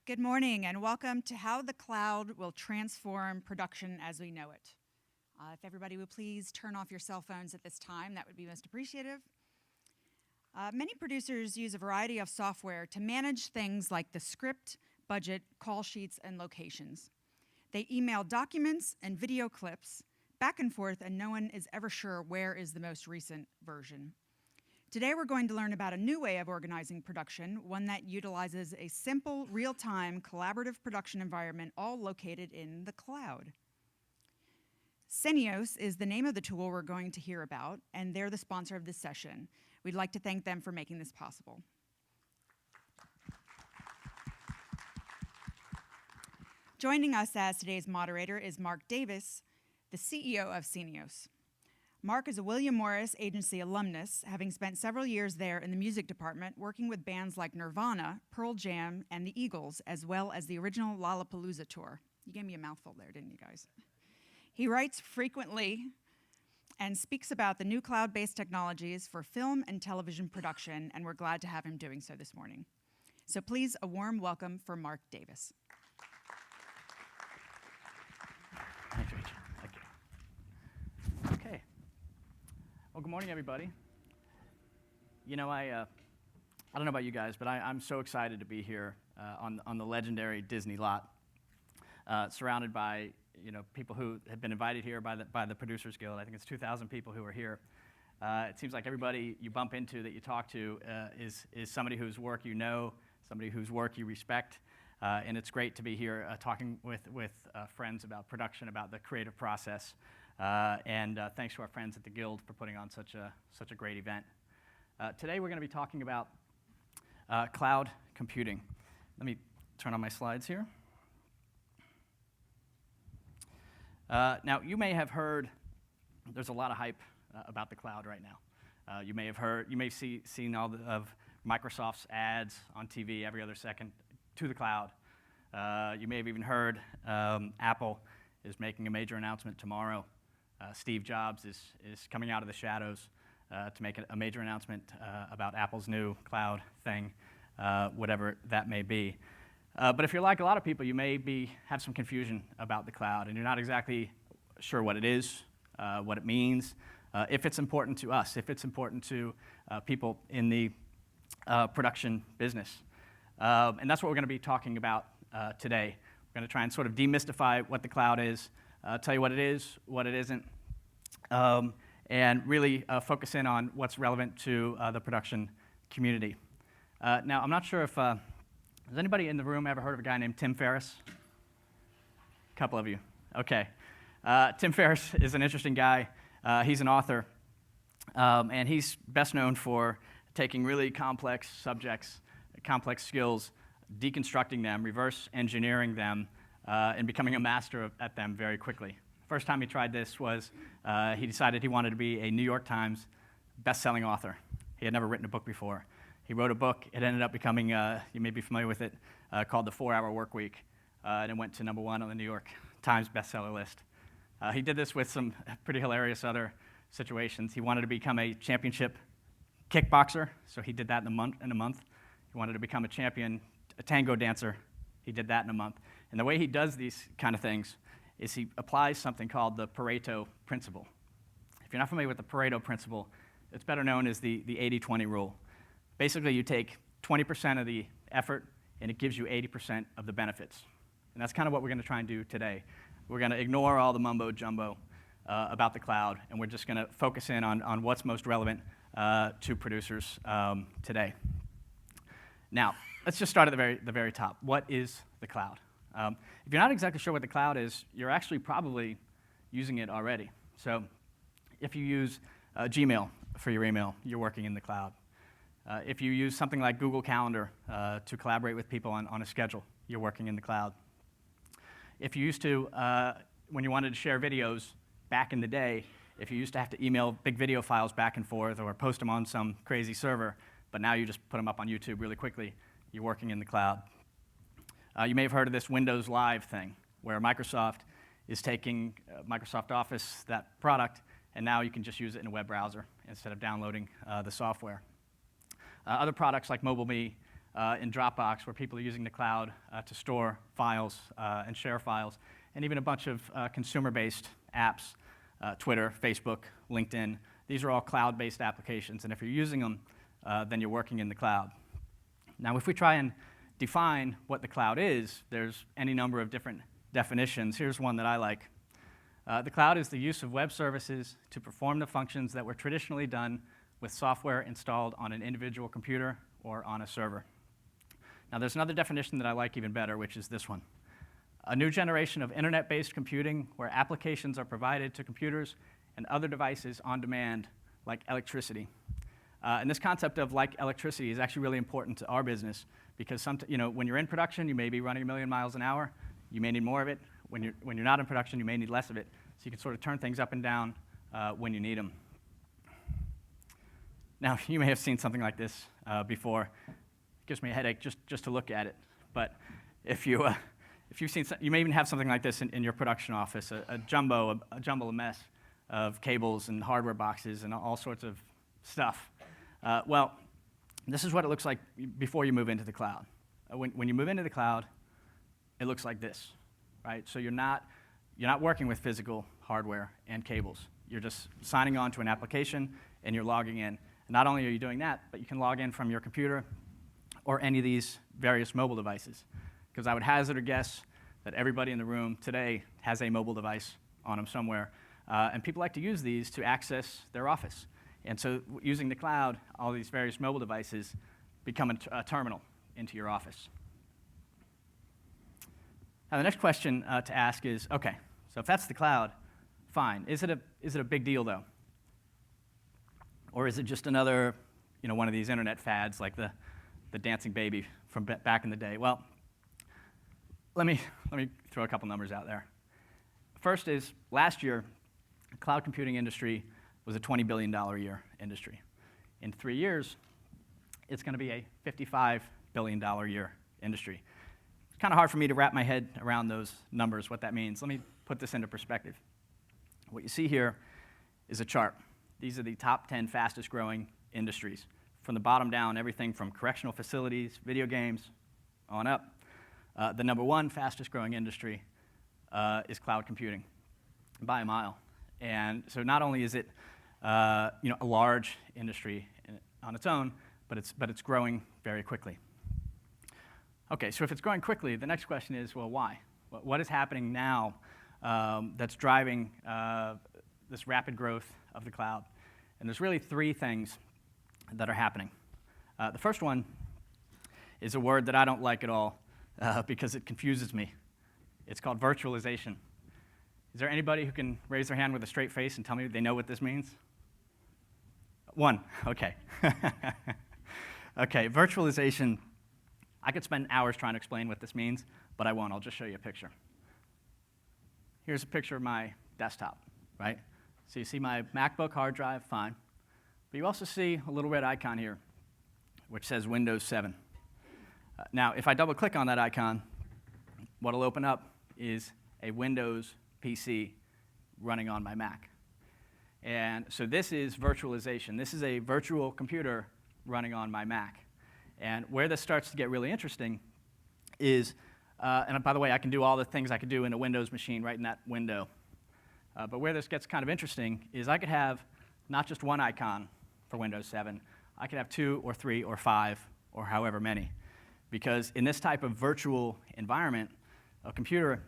Good morning and welcome to How the Cloud Will Transform Production as We Know It. If everybody would please turn off your cell phones at this time, that would be most appreciative. Many producers use a variety of software to manage things like the script, budget, call sheets, and locations. They email documents and video clips back and forth, and no one is ever sure where is the most recent version. Today we're going to learn about a new way of organizing production, one that utilizes a simple, real-time, collaborative production environment all located in the cloud. Scenios is the name of the tool we're going to hear about, and they're the sponsor of this session. We'd like to thank them for making this possible. Joining us as today's moderator is Mark Davis, the CEO of Scenios. Mark is a William Morris Agency alumnus, having spent several years there in the music department, working with bands like Nirvana, Pearl Jam, and the Eagles, as well as the original Lollapalooza tour. You gave me a mouthful there, didn't you guys? He writes frequently and speaks about the new cloud-based technologies for film and television production, and we're glad to have him doing so this morning. So please, a warm welcome for Mark Davis. Thank you, Rachel. Thank you. Okay. Well, good morning, everybody. You know, I don't know about you guys, but I'm so excited to be here on the legendary Disney lot, surrounded by people who have been invited here by the Producers Guild. I think it's 2,000 people who are here. It seems like everybody you bump into that you talk to is somebody whose work you know, somebody whose work you respect, and it's great to be here talking with friends about production, about the creative process. And thanks to our friends at the Guild for putting on such a great event. Today we're going to be talking about cloud computing. Let me turn on my slides here. Now you may have heard there's a lot of hype about the cloud right now. You may have seen all of Microsoft's ads on TV every other second to the cloud. You may have even heard Apple is making a major announcement tomorrow. Steve Jobs is coming out of the shadows to make a major announcement about Apple's new cloud thing, whatever that may be. But if you're like a lot of people, you may have some confusion about the cloud, and you're not exactly sure what it is, what it means, if it's important to us, if it's important to people in the production business. And that's what we're going to be talking about today. We're going to try and sort of demystify what the cloud is, tell you what it is, what it isn't, and really focus in on what's relevant to the production community. Now, I'm not sure if, has anybody in the room ever heard of a guy named Tim Ferriss? A couple of you. Okay. Tim Ferriss is an interesting guy. He's an author, and he's best known for taking really complex subjects, complex skills, deconstructing them, reverse engineering them, and becoming a master at them very quickly. First time he tried this was he decided he wanted to be a New York Times best-selling author. He had never written a book before. He wrote a book. It ended up becoming, you may be familiar with it, called The 4-Hour Workweek, and it went to #1 on the New York Times bestseller list. He did this with some pretty hilarious other situations. He wanted to become a championship kickboxer, so he did that in a month. He wanted to become a tango dancer. He did that in a month. And the way he does these kind of things is he applies something called the Pareto principle. If you're not familiar with the Pareto principle, it's better known as the 80-20 rule. Basically, you take 20% of the effort, and it gives you 80% of the benefits. And that's kind of what we're going to try and do today. We're going to ignore all the mumbo-jumbo about the cloud, and we're just going to focus in on what's most relevant to producers today. Now, let's just start at the very top. What is the cloud? If you're not exactly sure what the cloud is, you're actually probably using it already. So if you use Gmail for your email, you're working in the cloud. If you use something like Google Calendar to collaborate with people on a schedule, you're working in the cloud. If you used to, when you wanted to share videos back in the day, if you used to have to email big video files back and forth or post them on some crazy server, but now you just put them up on YouTube really quickly, you're working in the cloud. You may have heard of this Windows Live thing, where Microsoft is taking Microsoft Office, that product, and now you can just use it in a web browser instead of downloading the software. Other products like MobileMe in Dropbox, where people are using the cloud to store files and share files, and even a bunch of consumer-based apps, Twitter, Facebook, LinkedIn. These are all cloud-based applications, and if you're using them, then you're working in the cloud. Now, if we try and define what the cloud is, there's any number of different definitions. Here's one that I like. The cloud is the use of web services to perform the functions that were traditionally done with software installed on an individual computer or on a server. Now, there's another definition that I like even better, which is this one. A new generation of internet-based computing where applications are provided to computers and other devices on demand, like electricity. And this concept of like electricity is actually really important to our business because when you're in production, you may be running 1 million miles an hour. You may need more of it. When you're not in production, you may need less of it. So you can sort of turn things up and down when you need them. Now, you may have seen something like this before. It gives me a headache just to look at it. But if you've seen, you may even have something like this in your production office, a jumbo mess of cables and hardware boxes and all sorts of stuff. Well, this is what it looks like before you move into the cloud. When you move into the cloud, it looks like this, right? So you're not working with physical hardware and cables. You're just signing on to an application and you're logging in. And not only are you doing that, but you can log in from your computer or any of these various mobile devices. Because I would hazard a guess that everybody in the room today has a mobile device on them somewhere. And people like to use these to access their office. And so using the cloud, all these various mobile devices become a terminal into your office. Now, the next question to ask is, okay, so if that's the cloud, fine. Is it a big deal, though? Or is it just another, one of these internet fads like the dancing baby from back in the day? Well, let me throw a couple numbers out there. First is, last year, the cloud computing industry was a $20 billion a year industry. In 3 years, it's going to be a $55 billion a year industry. It's kind of hard for me to wrap my head around those numbers, what that means. Let me put this into perspective. What you see here is a chart. These are the top 10 fastest growing industries. From the bottom down, everything from correctional facilities, video games, on up. The number one fastest growing industry is cloud computing, by a mile. And so not only is it a large industry on its own, but it's growing very quickly. Okay, so if it's growing quickly, the next question is, well, why? What is happening now that's driving this rapid growth of the cloud? And there's really 3 things that are happening. The first one is a word that I don't like at all because it confuses me. It's called virtualization. Is there anybody who can raise their hand with a straight face and tell me they know what this means? 1, okay. Okay, virtualization, I could spend hours trying to explain what this means, but I won't. I'll just show you a picture. Here's a picture of my desktop, right? So you see my MacBook hard drive, fine. But you also see a little red icon here, which says Windows 7. Now, if I double-click on that icon, what'll open up is a Windows PC running on my Mac. And so this is virtualization. This is a virtual computer running on my Mac. And where this starts to get really interesting is, and by the way, I can do all the things I could do in a Windows machine right in that window. But where this gets kind of interesting is I could have not just one icon for Windows 7. I could have 2 or 3 or 5 or however many. Because in this type of virtual environment, a computer,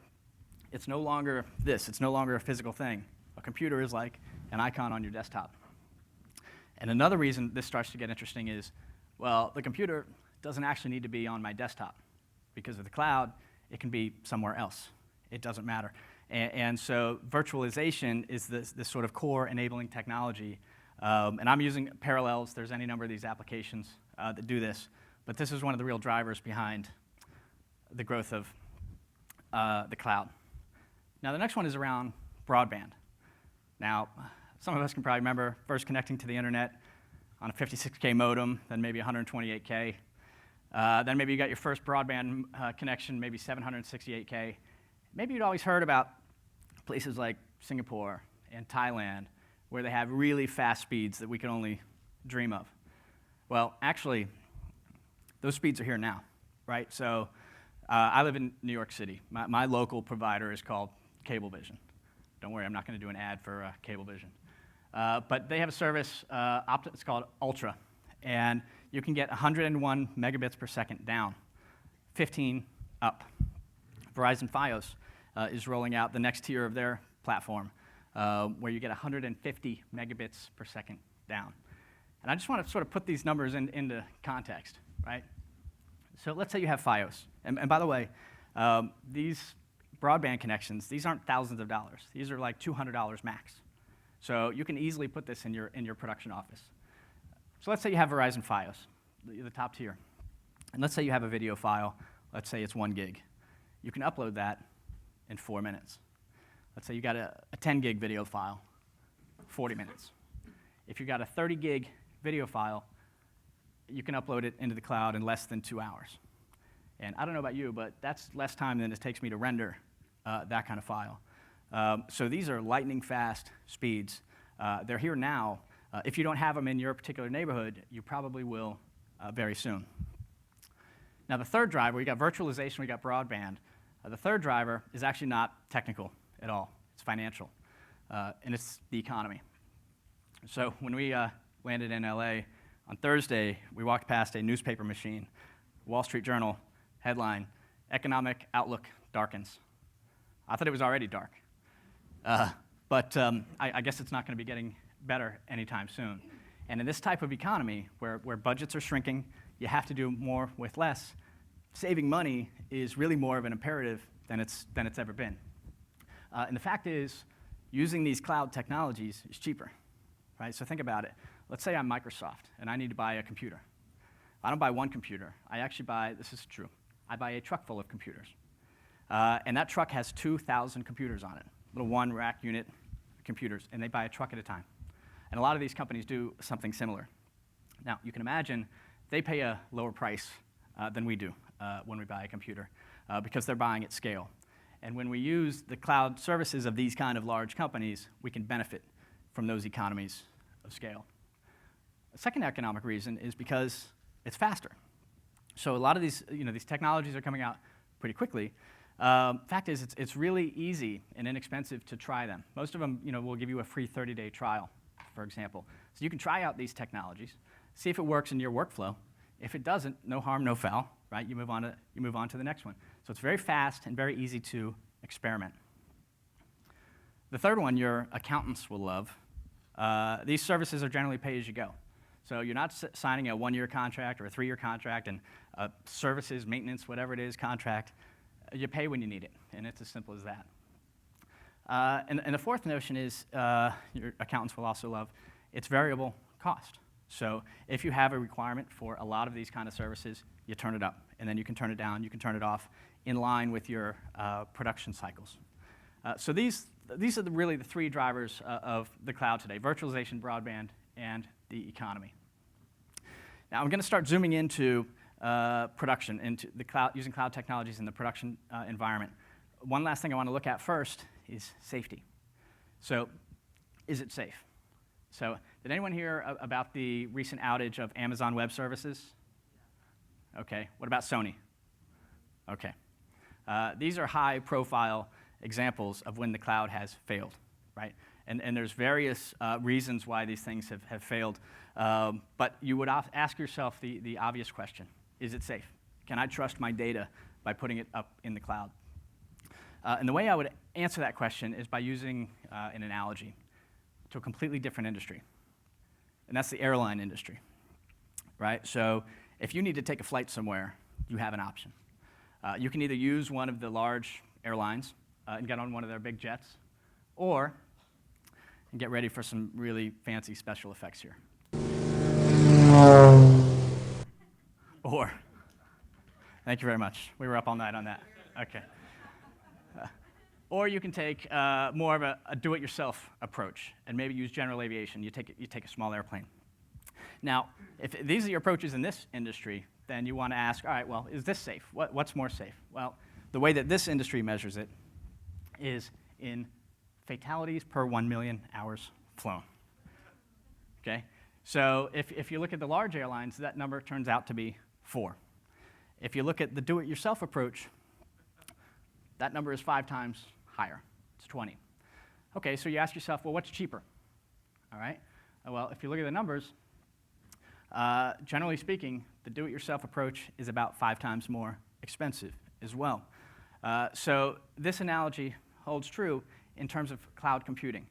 it's no longer this. It's no longer a physical thing. A computer is like an icon on your desktop. And another reason this starts to get interesting is, well, the computer doesn't actually need to be on my desktop. Because of the cloud, it can be somewhere else. It doesn't matter. And so virtualization is this sort of core enabling technology. And I'm using Parallels. There's any number of these applications that do this. But this is one of the real drivers behind the growth of the cloud. Now, the next one is around broadband. Now, some of us can probably remember first connecting to the internet on a 56K modem, then maybe 128K. Then maybe you got your first broadband connection, maybe 768K. Maybe you'd always heard about places like Singapore and Thailand, where they have really fast speeds that we can only dream of. Well, actually, those speeds are here now, right? So I live in New York City. My local provider is called Cablevision. Don't worry, I'm not going to do an ad for Cablevision. But they have a service, it's called Ultra, and you can get 101 megabits per second down, 15 up. Verizon Fios is rolling out the next tier of their platform, where you get 150 megabits per second down. And I just want to sort of put these numbers into context, right? So let's say you have Fios. And by the way, these broadband connections, these aren't thousands of dollars. These are like $200 max. So you can easily put this in your production office. So let's say you have Verizon Fios, the top tier. And let's say you have a video file. Let's say it's 1 gig. You can upload that in 4 minutes. Let's say you got a 10 gig video file, 40 minutes. If you got a 30 gig video file, you can upload it into the cloud in less than 2 hours. And I don't know about you, but that's less time than it takes me to render that kind of file. So these are lightning fast speeds. They're here now. If you don't have them in your particular neighborhood, you probably will very soon. Now the third driver, we got virtualization, we got broadband. The third driver is actually not technical at all. It's financial, and it's the economy. So when we landed in LA on Thursday, we walked past a newspaper machine, Wall Street Journal, headline, "Economic Outlook Darkens." I thought it was already dark. But I guess it's not going to be getting better anytime soon. And in this type of economy, where budgets are shrinking, you have to do more with less, saving money is really more of an imperative than it's ever been. And the fact is, using these cloud technologies is cheaper, right? So think about it. Let's say I'm Microsoft, and I need to buy a computer. I don't buy one computer. I actually buy, this is true, I buy a truck full of computers. And that truck has 2,000 computers on it, little one rack unit computers, and they buy a truck at a time. And a lot of these companies do something similar. Now, you can imagine they pay a lower price than we do when we buy a computer because they're buying at scale. And when we use the cloud services of these kind of large companies, we can benefit from those economies of scale. The second economic reason is because it's faster. So a lot of these technologies are coming out pretty quickly. Fact is, it's really easy and inexpensive to try them. Most of them, will give you a free 30-day trial, for example. So you can try out these technologies, see if it works in your workflow. If it doesn't, no harm, no foul, right? You move on to the next one. So it's very fast and very easy to experiment. The third one, your accountants will love. These services are generally pay-as-you-go. So you're not signing a 1-year contract or a 3-year contract and services, maintenance, whatever it is, contract. You pay when you need it, and it's as simple as that. And the fourth notion is, your accountants will also love, it's variable cost. So if you have a requirement for a lot of these kind of services, you turn it up, and then you can turn it down, you can turn it off in line with your production cycles. So these are really the 3 drivers of the cloud today: virtualization, broadband, and the economy. Now I'm going to start zooming into production, into the cloud, using cloud technologies in the production environment. One last thing I want to look at first is safety. So is it safe? So did anyone hear about the recent outage of Amazon Web Services? Okay. What about Sony? Okay. These are high-profile examples of when the cloud has failed, right? And there's various reasons why these things have failed. But you would ask yourself the obvious question: is it safe? Can I trust my data by putting it up in the cloud? And the way I would answer that question is by using an analogy to a completely different industry, and that's the airline industry, right? So if you need to take a flight somewhere, you have an option. You can either use one of the large airlines and get on one of their big jets, or and get ready for some really fancy special effects here. Or, thank you very much. We were up all night on that. Okay. Or you can take more of a do-it-yourself approach and maybe use general aviation. You take a small airplane. Now, if these are your approaches in this industry, then you want to ask, all right, well, is this safe? What's more safe? Well, the way that this industry measures it is in fatalities per 1 million hours flown. Okay? So if you look at the large airlines, that number turns out to be 4. If you look at the do-it-yourself approach, that number is 5 times higher. It's 20. Okay, so you ask yourself, well, what's cheaper? All right? Well, if you look at the numbers, generally speaking, the do-it-yourself approach is about 5 times more expensive as well. So this analogy holds true in terms of cloud computing,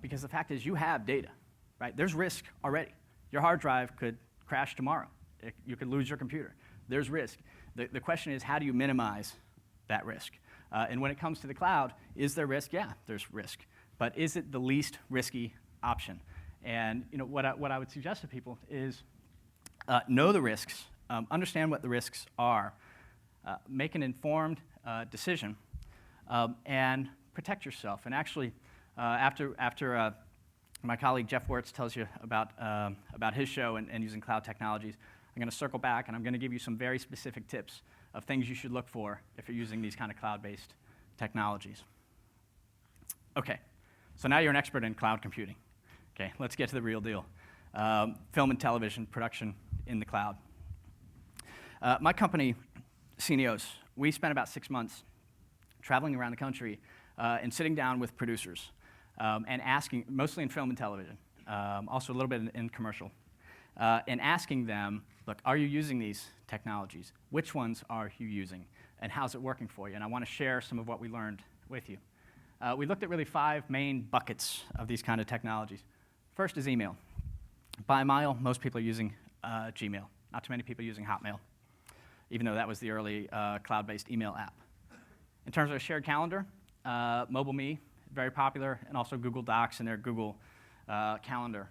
because the fact is you have data, right? There's risk already. Your hard drive could crash tomorrow. You could lose your computer. There's risk. The question is, how do you minimize that risk? And when it comes to the cloud, is there risk? Yeah, there's risk. But is it the least risky option? And what I would suggest to people is know the risks, understand what the risks are, make an informed decision, and protect yourself. And actually, after my colleague Jeff Wertz tells you about his show and using cloud technologies, I'm going to circle back and I'm going to give you some very specific tips of things you should look for if you're using these kind of cloud-based technologies. Okay, so now you're an expert in cloud computing. Okay, let's get to the real deal. Film and television production in the cloud. My company, Scenios, we spent about 6 months traveling around the country and sitting down with producers and asking, mostly in film and television, also a little bit in commercial, and asking them, look, are you using these technologies? Which ones are you using? And how's it working for you? And I want to share some of what we learned with you. We looked at really 5 main buckets of these kind of technologies. First is email. By a mile, most people are using Gmail. Not too many people using Hotmail, even though that was the early cloud-based email app. In terms of a shared calendar, MobileMe, very popular, and also Google Docs and their Google Calendar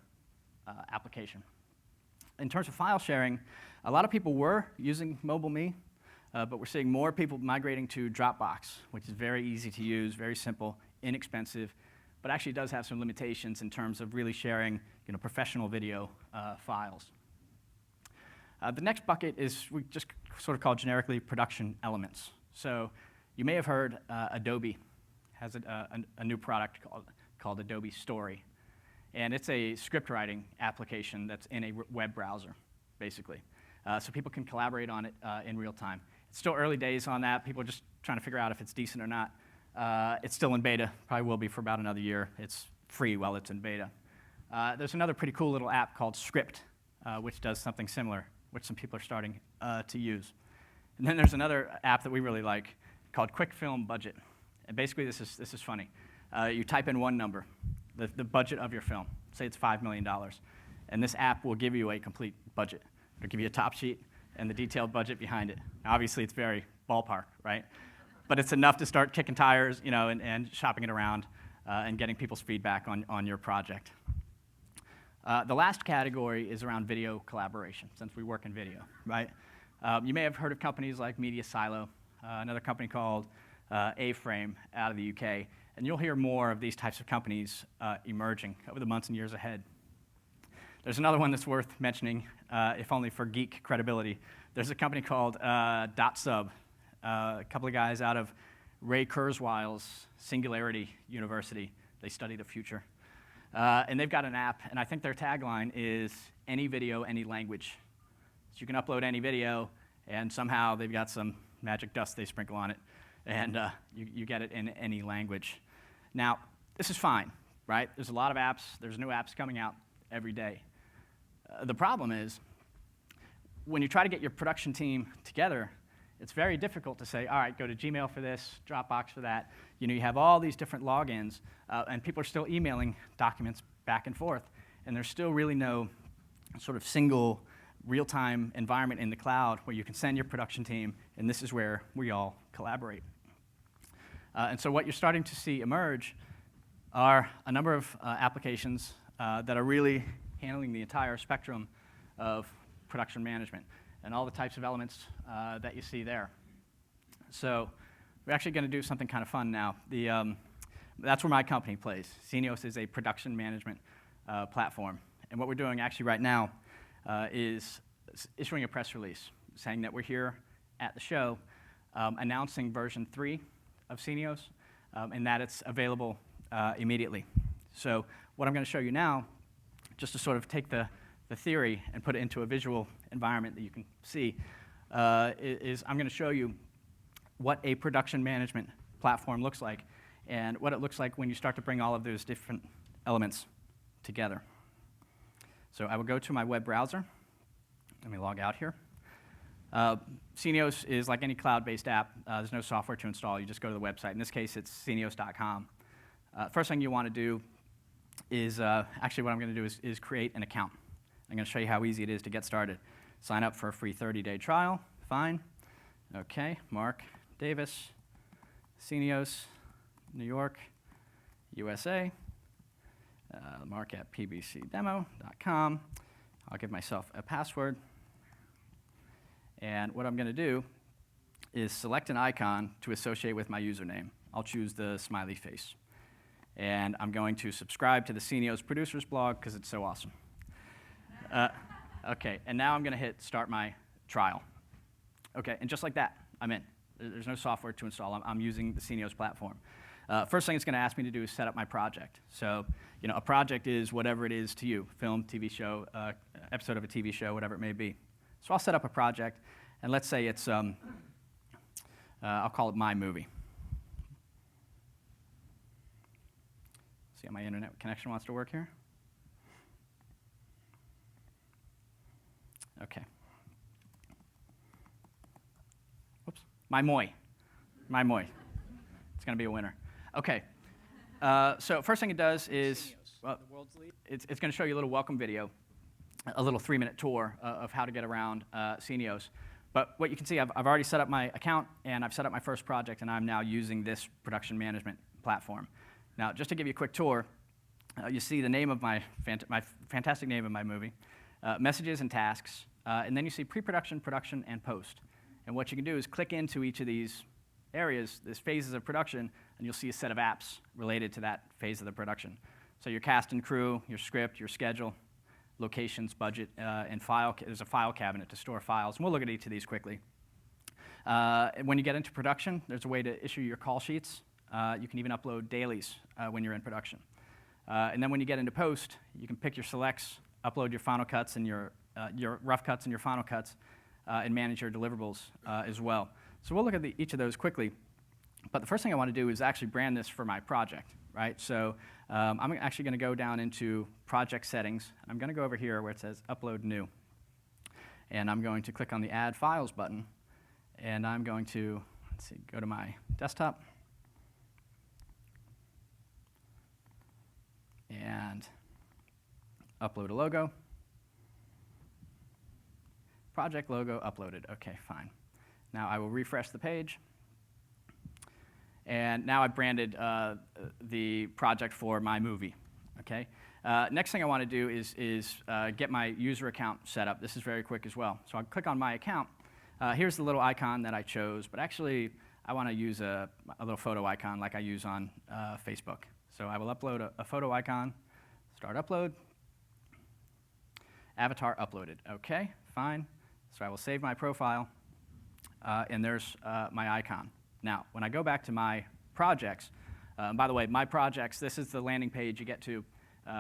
application. In terms of file sharing, a lot of people were using MobileMe, but we're seeing more people migrating to Dropbox, which is very easy to use, very simple, inexpensive, but actually does have some limitations in terms of really sharing professional video files. The next bucket is we just sort of call generically production elements. So you may have heard Adobe has a new product called Adobe Story. And it's a script writing application that's in a web browser, basically. So people can collaborate on it in real time. It's still early days on that. People are just trying to figure out if it's decent or not. It's still in beta, probably will be for about another year. It's free while it's in beta. There's another pretty cool little app called Script, which does something similar, which some people are starting to use. And then there's another app that we really like called Quick Film Budget. And basically, this is funny. You type in one number, the budget of your film. Say it's $5 million. And this app will give you a complete budget. It'll give you a top sheet and the detailed budget behind it. Now, obviously, it's very ballpark, right? But it's enough to start kicking tires, and shopping it around and getting people's feedback on your project. The last category is around video collaboration, since we work in video, right? You may have heard of companies like Media Silo, another company called A-Frame out of the UK, and you'll hear more of these types of companies emerging over the months and years ahead. There's another one that's worth mentioning, if only for geek credibility. There's a company called .sub, a couple of guys out of Ray Kurzweil's Singularity University. They study the future. And they've got an app, and I think their tagline is any video, any language. So you can upload any video, and somehow they've got some magic dust they sprinkle on it, and you get it in any language. Now, this is fine, right? There's a lot of apps. There's new apps coming out every day. The problem is, when you try to get your production team together, it's very difficult to say, all right, go to Gmail for this, Dropbox for that. You have all these different logins, and people are still emailing documents back and forth, and there's still really no sort of single real-time environment in the cloud where you can send your production team, and this is where we all collaborate. And so what you're starting to see emerge are a number of applications that are really handling the entire spectrum of production management and all the types of elements that you see there. So we're actually going to do something kind of fun now. That's where my company plays. Scenios is a production management platform. And what we're doing actually right now is issuing a press release saying that we're here at the show announcing version 3 of Scenios and that it's available immediately. So what I'm going to show you now, just to sort of take the theory and put it into a visual environment that you can see, is I'm going to show you what a production management platform looks like and what it looks like when you start to bring all of those different elements together. So I will go to my web browser. Let me log out here. Scenios is like any cloud-based app. There's no software to install. You just go to the website. In this case, it's scenios.com. First thing you want to do is, actually what I'm going to do is create an account. I'm going to show you how easy it is to get started. Sign up for a free 30-day trial. Fine. OK, Mark Davis, Scenios, New York, USA. Mark at pbcdemo.com. I'll give myself a password. And what I'm going to do is select an icon to associate with my username. I'll choose the smiley face. And I'm going to subscribe to the Scenios producers blog because it's so awesome. OK, and now I'm going to hit start my trial. OK, and just like that, I'm in. There's no software to install. I'm using the Scenios platform. First thing it's going to ask me to do is set up my project. So, a project is whatever it is to you, film, TV show, episode of a TV show, whatever it may be. So I'll set up a project, and let's say it's, I'll call it My Movie. See how my internet connection wants to work here? OK. Whoops. My Moy. It's going to be a winner. OK. So first thing it does is, well, it's going to show you a little welcome video, a little 3-minute tour of how to get around Scenios. But what you can see, I've already set up my account, and I've set up my first project, and I'm now using this production management platform. Now, just to give you a quick tour, you see the name of my fantastic name of my movie, messages and tasks, and then you see pre-production, production, and post. And what you can do is click into each of these areas, these phases of production, and you'll see a set of apps related to that phase of the production. So your cast and crew, your script, your schedule, locations, budget, and file. There's a file cabinet to store files, and we'll look at each of these quickly. When you get into production, there's a way to issue your call sheets. You can even upload dailies when you're in production. And then when you get into post, you can pick your selects, upload your final cuts and your rough cuts and your final cuts, and manage your deliverables as well. So we'll look at each of those quickly. But the first thing I want to do is actually brand this for my project, right? So I'm actually going to go down into project settings. I'm going to go over here where it says upload new. And I'm going to click on the add files button. And I'm going to, let's see, go to my desktop. And upload a logo. Project logo uploaded. OK, fine. Now I will refresh the page. And now I've branded the project for My Movie. Okay. Next thing I want to do is get my user account set up. This is very quick as well. So I'll click on My Account. Here's the little icon that I chose. But actually, I want to use a little photo icon like I use on Facebook. So I will upload a photo icon. Start upload. Avatar uploaded. OK, fine. So I will save my profile. And there's my icon. Now, when I go back to my projects, by the way, my projects, this is the landing page you get to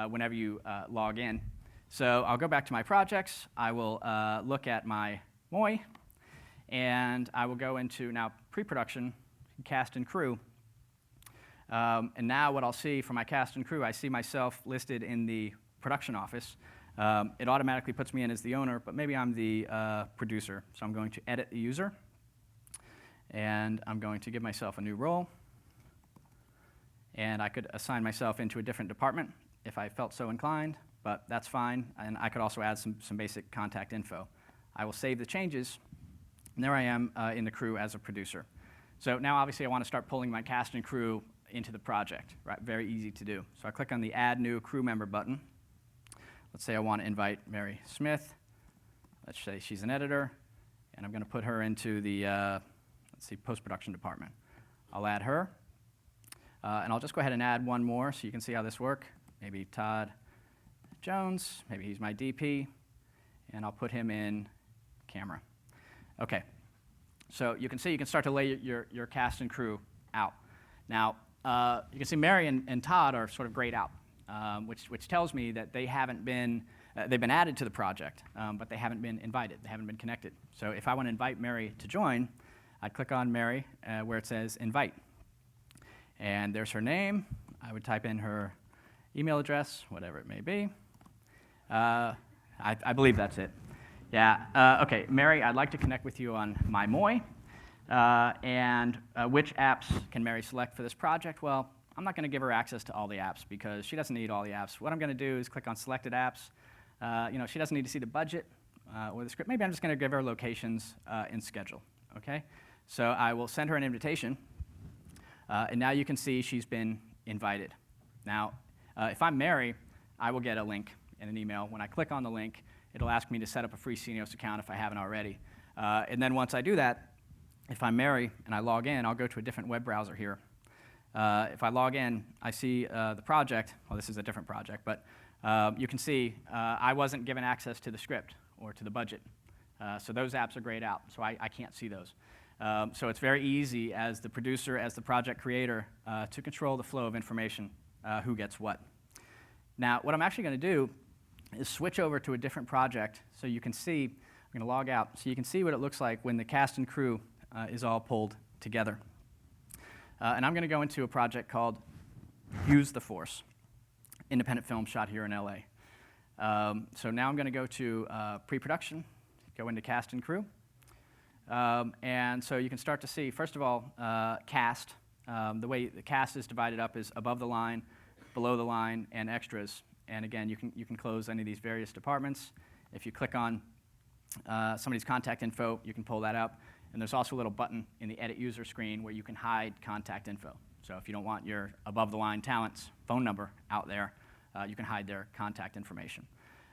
whenever you log in. So I'll go back to my projects. I will look at my MOI, and I will go into now pre-production, cast and crew. And now what I'll see for my cast and crew, I see myself listed in the production office. It automatically puts me in as the owner, but maybe I'm the producer. So I'm going to edit the user. And I'm going to give myself a new role. And I could assign myself into a different department if I felt so inclined, but that's fine. And I could also add some basic contact info. I will save the changes. And there I am in the crew as a producer. So now, obviously, I want to start pulling my cast and crew into the project. Right? Very easy to do. So I click on the Add New Crew Member button. Let's say I want to invite Mary Smith. Let's say she's an editor. And I'm going to put her into the let's see, post-production department. I'll add her. And I'll just go ahead and add one more so you can see how this works. Maybe Todd Jones. Maybe he's my DP. And I'll put him in camera. OK. So you can see you can start to lay your cast and crew out. Now, you can see Mary and Todd are sort of grayed out, which tells me that they haven't been they've been added to the project, but they haven't been invited, they haven't been connected. So if I want to invite Mary to join, I'd click on Mary where it says invite. And there's her name. I would type in her email address, whatever it may be. I believe that's it. Yeah, okay, Mary, I'd like to connect with you on My Moy. And which apps can Mary select for this project? Well, I'm not going to give her access to all the apps because she doesn't need all the apps. What I'm going to do is click on selected apps. She doesn't need to see the budget or the script. Maybe I'm just going to give her locations in schedule, okay? So I will send her an invitation, and now you can see she's been invited. Now, if I'm Mary, I will get a link in an email. When I click on the link, it'll ask me to set up a free Scenios account if I haven't already. And then once I do that, if I'm Mary and I log in, I'll go to a different web browser here. If I log in, I see the project. Well, this is a different project, but you can see I wasn't given access to the script or to the budget. So those apps are grayed out, so I can't see those. So it's very easy as the producer, as the project creator, to control the flow of information, who gets what. Now, what I'm actually going to do is switch over to a different project so you can see, I'm going to log out, so you can see what it looks like when the cast and crew is all pulled together. And I'm going to go into a project called Use the Force, independent film shot here in LA. So now I'm going to go to pre-production, go into cast and crew. And so you can start to see, first of all, cast. The way the cast is divided up is above the line, below the line, and extras. And again, you can close any of these various departments. If you click on somebody's contact info, you can pull that up. And there's also a little button in the edit user screen where you can hide contact info. So if you don't want your above the line talent's phone number out there, you can hide their contact information.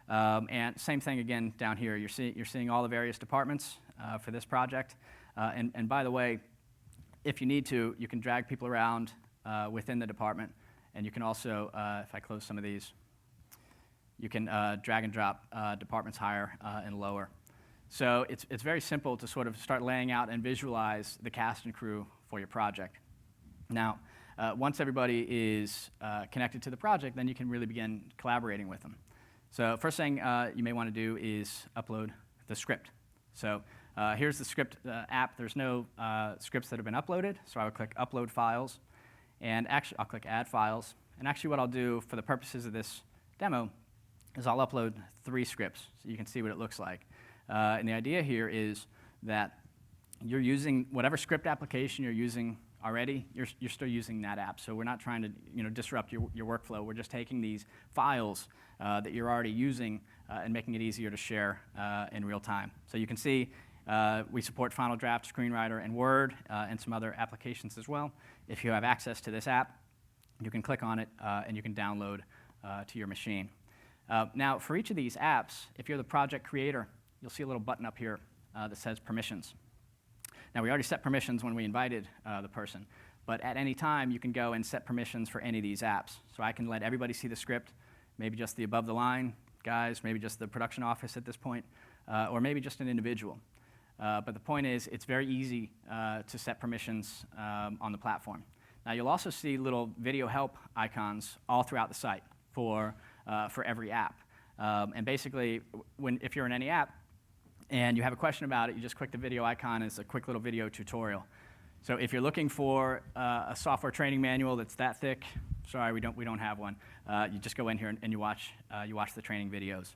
And same thing again down here. You're seeing all the various departments for this project. And by the way, if you need to, you can drag people around within the department. And you can also, if I close some of these, you can drag and drop departments higher and lower. So it's very simple to sort of start laying out and visualize the cast and crew for your project. Now, once everybody is connected to the project, then you can really begin collaborating with them. So first thing you may want to do is upload the script. So here's the script app. There's no scripts that have been uploaded, so I would click Upload Files. And actually, I'll click Add Files. And actually what I'll do for the purposes of this demo is I'll upload 3 scripts so you can see what it looks like. And the idea here is that you're using whatever script application you're using already, you're still using that app. So we're not trying to disrupt your workflow. We're just taking these files that you're already using and making it easier to share in real time. So you can see we support Final Draft, Screenwriter, and Word, and some other applications as well. If you have access to this app, you can click on it and you can download to your machine. Now, for each of these apps, if you're the project creator, you'll see a little button up here that says Permissions. Now, we already set permissions when we invited the person, but at any time, you can go and set permissions for any of these apps. So I can let everybody see the script, maybe just the above the line guys, maybe just the production office at this point, or maybe just an individual. But the point is, it's very easy to set permissions on the platform. Now, you'll also see little video help icons all throughout the site for every app. And basically, if you're in any app and you have a question about it, you just click the video icon. It's a quick little video tutorial. So if you're looking for a software training manual that's that thick, sorry, we don't have one. You just go in here and you watch the training videos.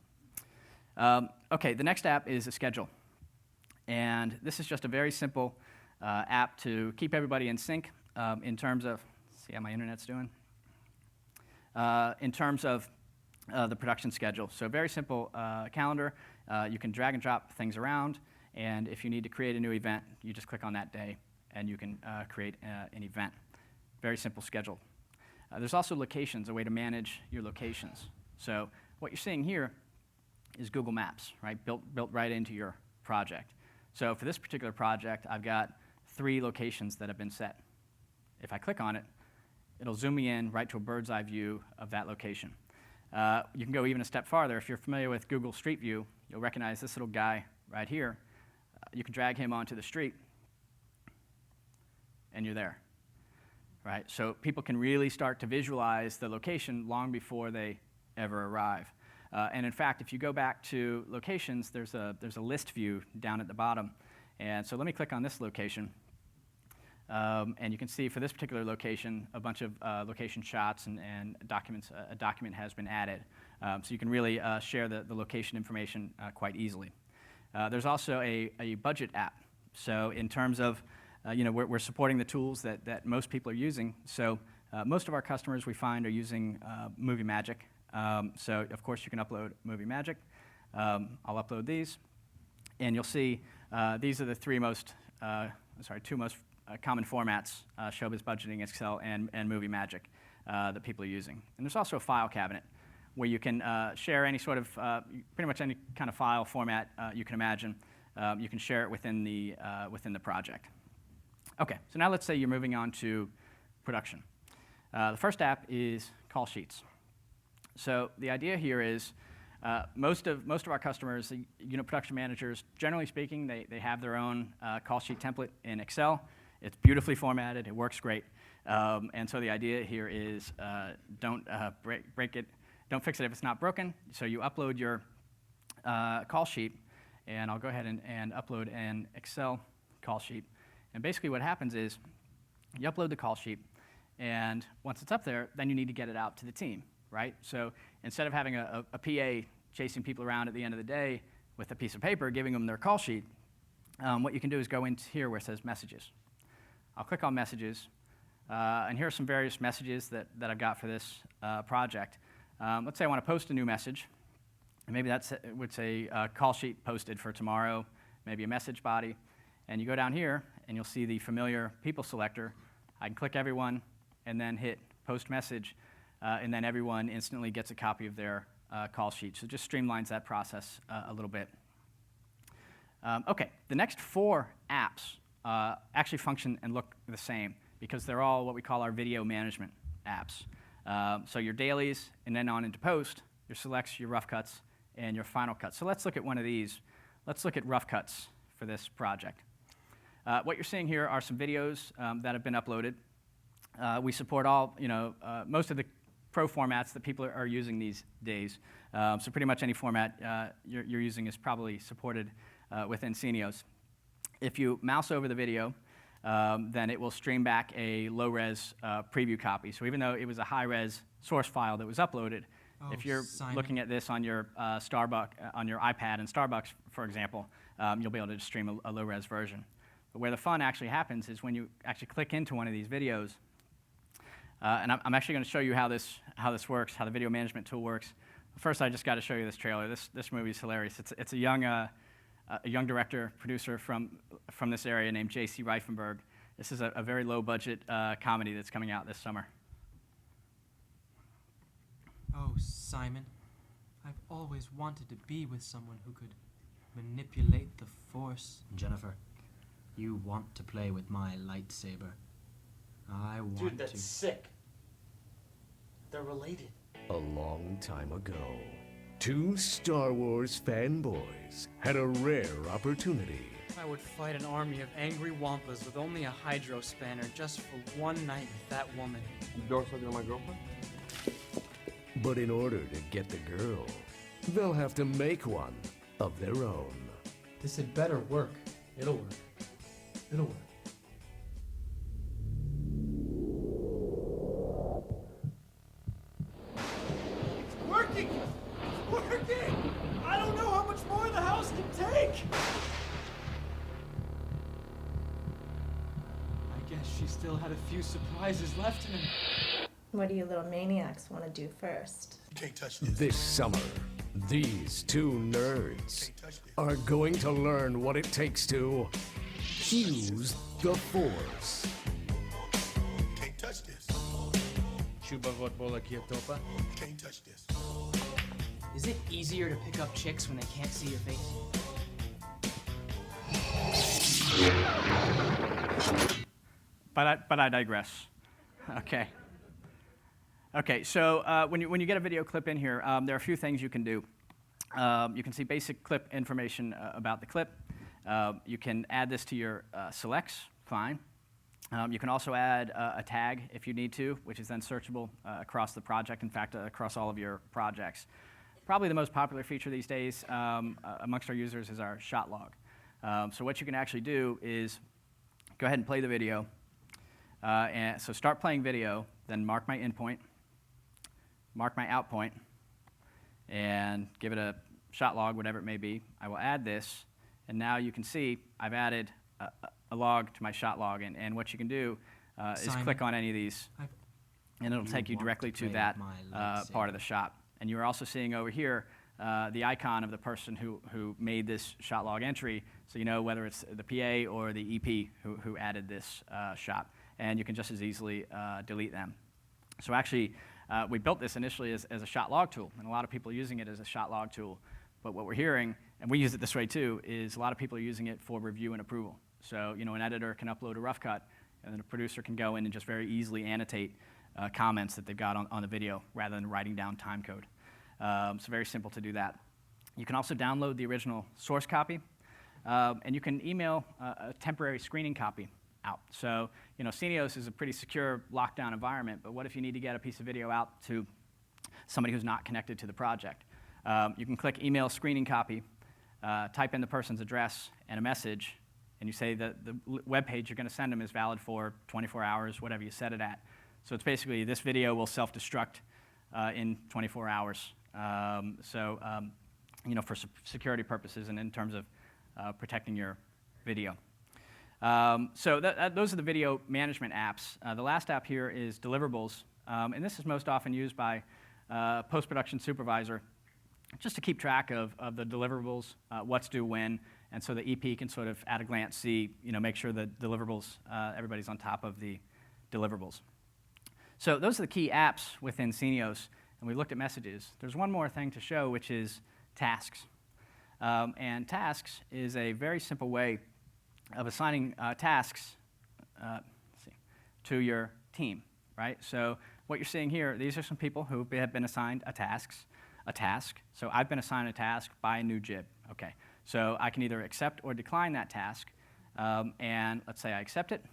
Okay, the next app is a schedule. And this is just a very simple app to keep everybody in sync in terms of, see how my internet's doing? In terms of the production schedule. So very simple calendar. You can drag and drop things around, and if you need to create a new event, you just click on that day, and you can create an event. Very simple schedule. There's also locations, a way to manage your locations. So what you're seeing here is Google Maps, right? Built right into your project. So for this particular project, I've got 3 locations that have been set. If I click on it, it'll zoom me in right to a bird's eye view of that location. You can go even a step farther. If you're familiar with Google Street View, you'll recognize this little guy right here. You can drag him onto the street, and you're there. Right? So people can really start to visualize the location long before they ever arrive. And in fact, if you go back to locations, there's a list view down at the bottom. And so let me click on this location. And you can see for this particular location, a bunch of location shots and documents. A document has been added. So you can really share the location information quite easily. There's also a budget app. So in terms of, we're supporting the tools that most people are using. So most of our customers we find are using Movie Magic. So of course you can upload Movie Magic. I'll upload these, and you'll see these are the two most common formats: Showbiz Budgeting, Excel, and Movie Magic that people are using. And there's also a file cabinet where you can share any sort of, pretty much any kind of file format you can imagine. You can share it within the project. Okay, so now let's say you're moving on to production. The first app is Call Sheets. So the idea here is most of our customers, production managers, generally speaking, they have their own call sheet template in Excel. It's beautifully formatted. It works great. And so the idea here is don't break it. Don't fix it if it's not broken. So you upload your call sheet, and I'll go ahead and upload an Excel call sheet. And basically what happens is you upload the call sheet, and once it's up there, then you need to get it out to the team, right? So instead of having a PA chasing people around at the end of the day with a piece of paper, giving them their call sheet, what you can do is go into here where it says Messages. I'll click on Messages, and here are some various messages that I've got for this project. Let's say I want to post a new message, and maybe that would say call sheet posted for tomorrow, maybe a message body. And you go down here, and you'll see the familiar people selector. I can click everyone, and then hit Post Message, and then everyone instantly gets a copy of their call sheet. So it just streamlines that process a little bit. Okay, the next 4 apps actually function and look the same because they're all what we call our video management apps. So your dailies, and then on into post, your selects, your rough cuts, and your final cuts. So let's look at one of these. Let's look at rough cuts for this project. What you're seeing here are some videos that have been uploaded. We support all, most of the pro formats that people are using these days. So pretty much any format you're using is probably supported within Scenios. If you mouse over the video, then it will stream back a low-res preview copy. So even though it was a high-res source file that was uploaded, if you're looking at this on your on your iPad in Starbucks, for example, you'll be able to just stream a low-res version. But where the fun actually happens is when you actually click into one of these videos, and I'm actually going to show you how this works, how the video management tool works. First, I just got to show you this trailer. This movie is hilarious. It's a young director, producer from this area named J.C. Reifenberg. This is a very low-budget comedy that's coming out this summer. Oh, Simon, I've always wanted to be with someone who could manipulate the Force. Jennifer, you want to play with my lightsaber. I want to... Dude, that's sick. They're related. A long time ago, 2 Star Wars fanboys had a rare opportunity. I would fight an army of angry wampas with only a hydro spanner just for one night with that woman. You're talking to my girlfriend? But in order to get the girl, they'll have to make one of their own. This had better work. It'll work. It'll work. Working! Working! I don't know how much more the house can take! I guess she still had a few surprises left in her. What do you little maniacs want to do first? You can't touch this. This summer, these 2 nerds are going to learn what it takes to use the Force. Can't touch this. Chuba. Can't touch this. Is it easier to pick up chicks when they can't see your face? But I digress. Okay. Okay, so when you get a video clip in here, there are a few things you can do. You can see basic clip information about the clip. You can add this to your selects, fine. You can also add a tag if you need to, which is then searchable across the project, in fact, across all of your projects. probably the most popular feature these days amongst our users is our shot log. So what you can actually do is go ahead and play the video. And so start playing video, then mark my in point, mark my out point, and give it a shot log, whatever it may be. I will add this, and now you can see I've added a log to my shot log. And what you can do is Simon, click on any of these, and it'll take you want directly to to play that with my part of the shot. And you're also seeing over here the icon of the person who made this shot log entry, so you know whether it's the PA or the EP who added this shot. And you can just as easily delete them. So actually, we built this initially as a shot log tool, and a lot of people are using it as a shot log tool. But what we're hearing, and we use it this way too, is a lot of people are using it for review and approval. So an editor can upload a rough cut, and then a producer can go in and just very easily annotate comments that they've got on the video rather than writing down time code. So very simple to do that. You can also download the original source copy, and you can email a temporary screening copy out. So, Scenios is a pretty secure lockdown environment, but what if you need to get a piece of video out to somebody who's not connected to the project? You can click email screening copy, type in the person's address and a message, and you say that the web page you're going to send them is valid for 24 hours, whatever you set it at. So it's basically this video will self-destruct in 24 hours. For security purposes and in terms of protecting your video. Those are the video management apps. The last app here is deliverables, and this is most often used by post-production supervisor just to keep track of the deliverables, what's due when, and so the EP can sort of at a glance see, make sure that deliverables, everybody's on top of the deliverables. So those are the key apps within Scenios, and we looked at messages. There's one more thing to show, which is tasks. And tasks is a very simple way of assigning tasks to your team, right? So what you're seeing here, these are some people who have been assigned a task. So I've been assigned a task by a new JIB. Okay, so I can either accept or decline that task. And let's say I accept it.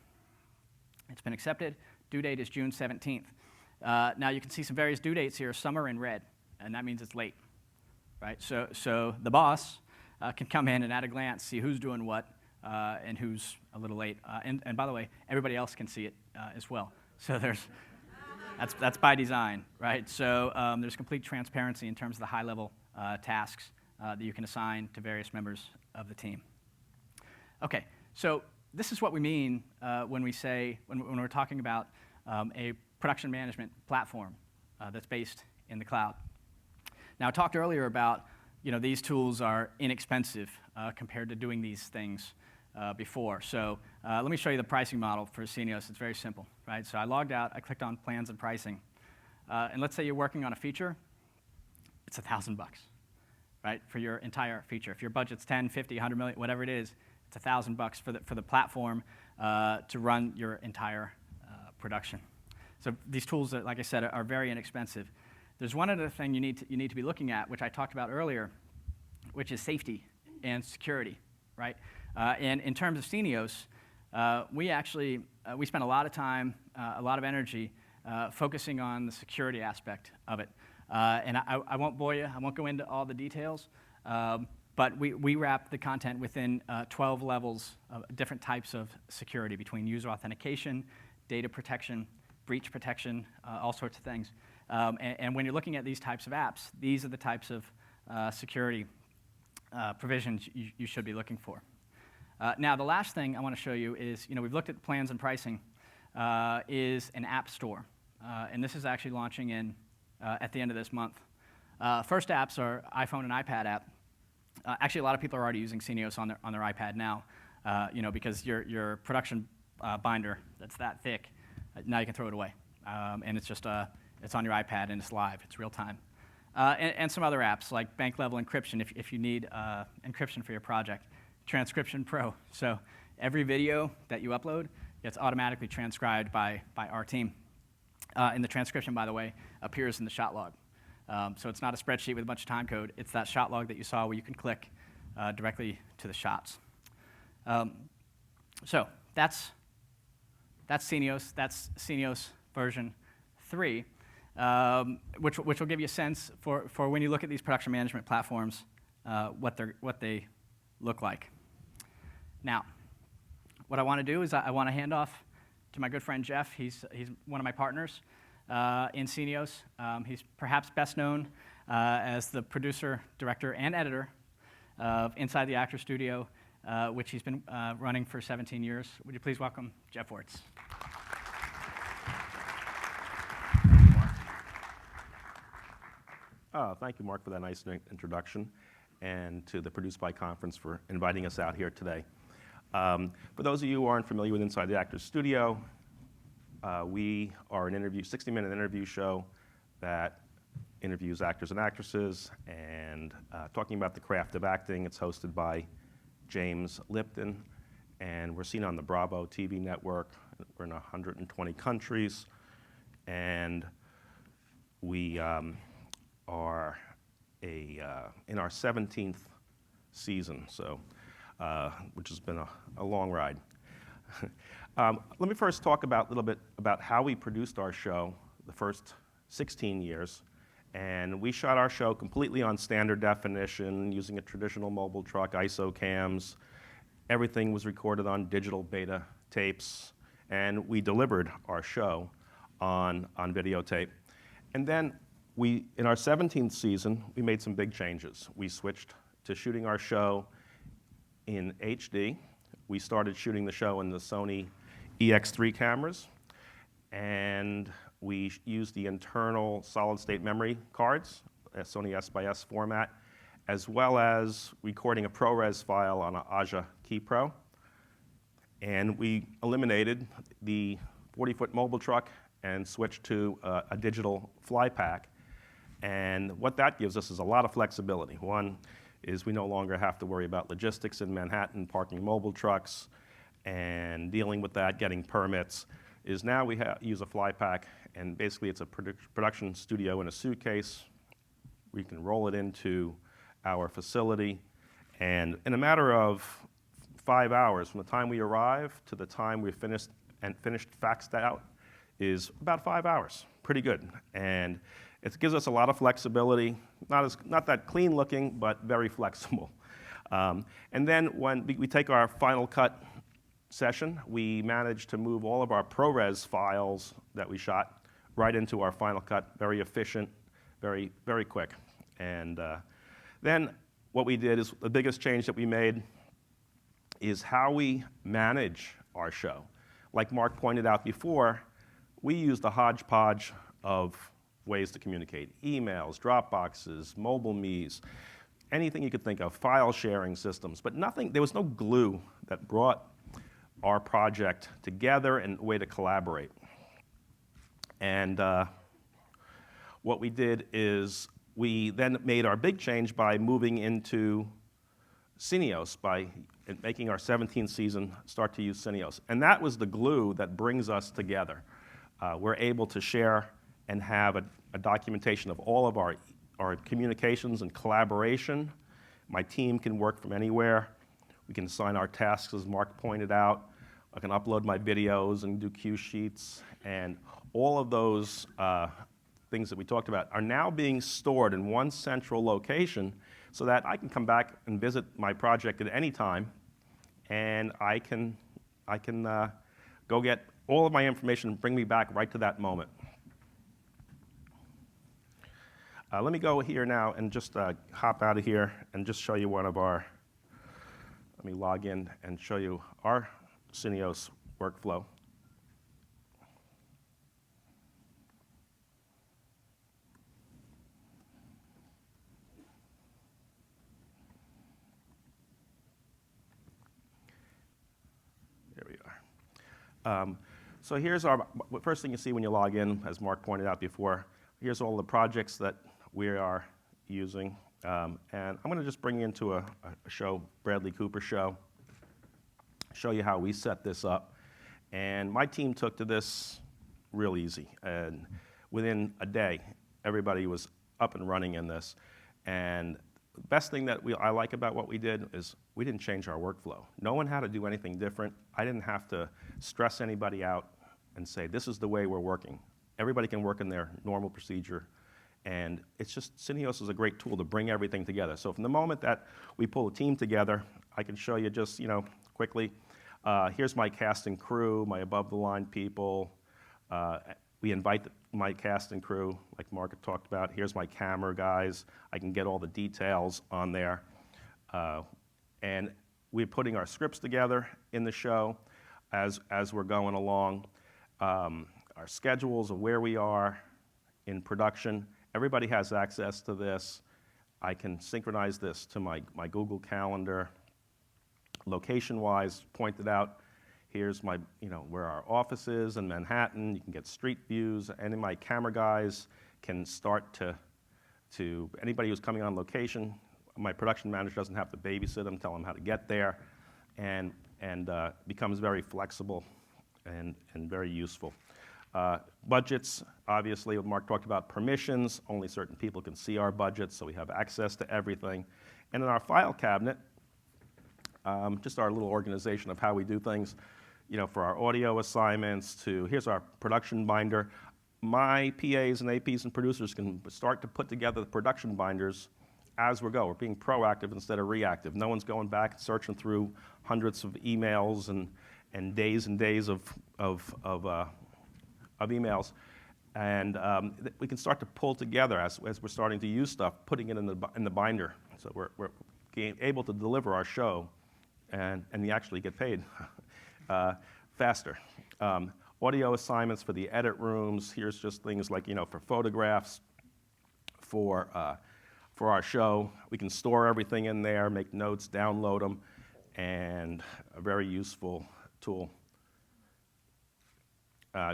It's been accepted. Due date is June 17th. Now you can see some various due dates here. Some are in red, and that means it's late, right? So the boss can come in and at a glance see who's doing what and who's a little late. And by the way, everybody else can see it as well. So that's by design, right? So there's complete transparency in terms of the high-level tasks that you can assign to various members of the team. Okay, so this is what we mean when we're talking about a production management platform that's based in the cloud. Now, I talked earlier about these tools are inexpensive compared to doing these things before. So let me show you the pricing model for Scenios. It's very simple, right? So I logged out, I clicked on plans and pricing. And let's say you're working on a feature, it's $1,000, right, for your entire feature. If your budget's 10, 50, 100 million, whatever it is, it's $1,000 for the platform to run your entire production. So these tools, like I said, are very inexpensive. There's one other thing you need to be looking at, which I talked about earlier, which is safety and security, right? And in terms of Scenios, we spend a lot of time, a lot of energy focusing on the security aspect of it. And I won't bore you. I won't go into all the details. But we wrap the content within 12 levels of different types of security between user authentication, data protection, breach protection, all sorts of things. And when you're looking at these types of apps, these are the types of security provisions you should be looking for. Now, the last thing I want to show you is, we've looked at plans and pricing, is an app store. And this is actually launching at the end of this month. First apps are iPhone and iPad app. Actually, a lot of people are already using Scenios on their iPad now, because your production binder that's that thick, now you can throw it away. And it's just it's on your iPad and it's live. It's real time. And some other apps like bank level encryption if you need encryption for your project. Transcription Pro. So every video that you upload gets automatically transcribed by our team. And the transcription, by the way, appears in the shot log. So it's not a spreadsheet with a bunch of time code. It's that shot log that you saw where you can click directly to the shots. So that's Scenios. That's Scenios version 3. which will give you a sense for when you look at these production management platforms, what they look like. Now, what I want to do is I want to hand off to my good friend Jeff. He's one of my partners in Scenios. He's perhaps best known as the producer, director, and editor of Inside the Actor Studio, which he's been running for 17 years. Would you please welcome Jeff Wertz? Thank you, Mark, for that nice introduction, and to the Produce By Conference for inviting us out here today. For those of you who aren't familiar with Inside the Actors Studio, we are an 60-minute interview show that interviews actors and actresses and talking about the craft of acting. It's hosted by James Lipton, and we're seen on the Bravo TV network. We're in 120 countries, and we are in our 17th season, so which has been a long ride. Let me first talk a little bit about how we produced our show the first 16 years. And we shot our show completely on standard definition, using a traditional mobile truck, ISO cams. Everything was recorded on digital beta tapes, and we delivered our show on videotape. And then in our 17th season, we made some big changes. We switched to shooting our show in HD. We started shooting the show in the Sony EX3 cameras, and we used the internal solid-state memory cards, Sony S/S format, as well as recording a ProRes file on an Aja Key Pro. And we eliminated the 40-foot mobile truck and switched to a digital fly pack. And what that gives us is a lot of flexibility. One is we no longer have to worry about logistics in Manhattan, parking mobile trucks, and dealing with that, getting permits. Is now we use a fly pack, and basically it's a production studio in a suitcase. We can roll it into our facility, and in a matter of 5 hours, from the time we arrive to the time we finished faxed out, is about 5 hours. Pretty good, and it gives us a lot of flexibility. Not that clean looking, but very flexible. And then when we take our Final Cut session, we managed to move all of our ProRes files that we shot right into our Final Cut. Very efficient, very, very quick. And then what we did is the biggest change that we made is how we manage our show. Like Mark pointed out before, we used a hodgepodge of ways to communicate. Emails, Dropboxes, mobile me's, anything you could think of, file sharing systems, but there was no glue that brought our project together and a way to collaborate. And what we did is we then made our big change by moving into Scenios, by making our 17th season start to use Scenios. And that was the glue that brings us together. We're able to share and have a documentation of all of our communications and collaboration. My team can work from anywhere. We can assign our tasks, as Mark pointed out. I can upload my videos and do cue sheets, and all of those things that we talked about are now being stored in one central location so that I can come back and visit my project at any time, and I can go get all of my information and bring me back right to that moment. Let me go here now and just hop out of here and just show you one of our, let me log in and show you our Scenios workflow. There we are. So here's our first thing you see when you log in, as Mark pointed out before. Here's all the projects that we are using. And I'm going to just bring you into a show, Bradley Cooper show, show you how we set this up. And my team took to this real easy. And within a day, everybody was up and running in this. And the best thing that I like about what we did is we didn't change our workflow. No one had to do anything different. I didn't have to stress anybody out and say, this is the way we're working. everybody can work in their normal procedure. And it's just, Scenios is a great tool to bring everything together. So from the moment that we pull a team together, I can show you just, quickly, here's my cast and crew, my above-the-line people. We invite my cast and crew, like Mark had talked about. Here's my camera guys. I can get all the details on there. And we're putting our scripts together in the show as we're going along. Our schedules of where we are in production. Everybody has access to this. I can synchronize this to my Google Calendar. Location-wise, pointed out, here's my, where our office is in Manhattan. You can get street views. Any of my camera guys can start to anybody who's coming on location, my production manager doesn't have to babysit them, tell them how to get there, and becomes very flexible and very useful. Budgets, obviously, Mark talked about permissions. Only certain people can see our budgets, so we have access to everything. And in our file cabinet, just our little organization of how we do things, for our audio assignments here's our production binder. My PAs and APs and producers can start to put together the production binders as we go. We're being proactive instead of reactive. No one's going back and searching through hundreds of emails and days of emails. And we can start to pull together as we're starting to use stuff, putting it in the binder. So we're able to deliver our show and you actually get paid faster. Audio assignments for the edit rooms. Here's just things like, for photographs, for our show. We can store everything in there, make notes, download them, and a very useful tool.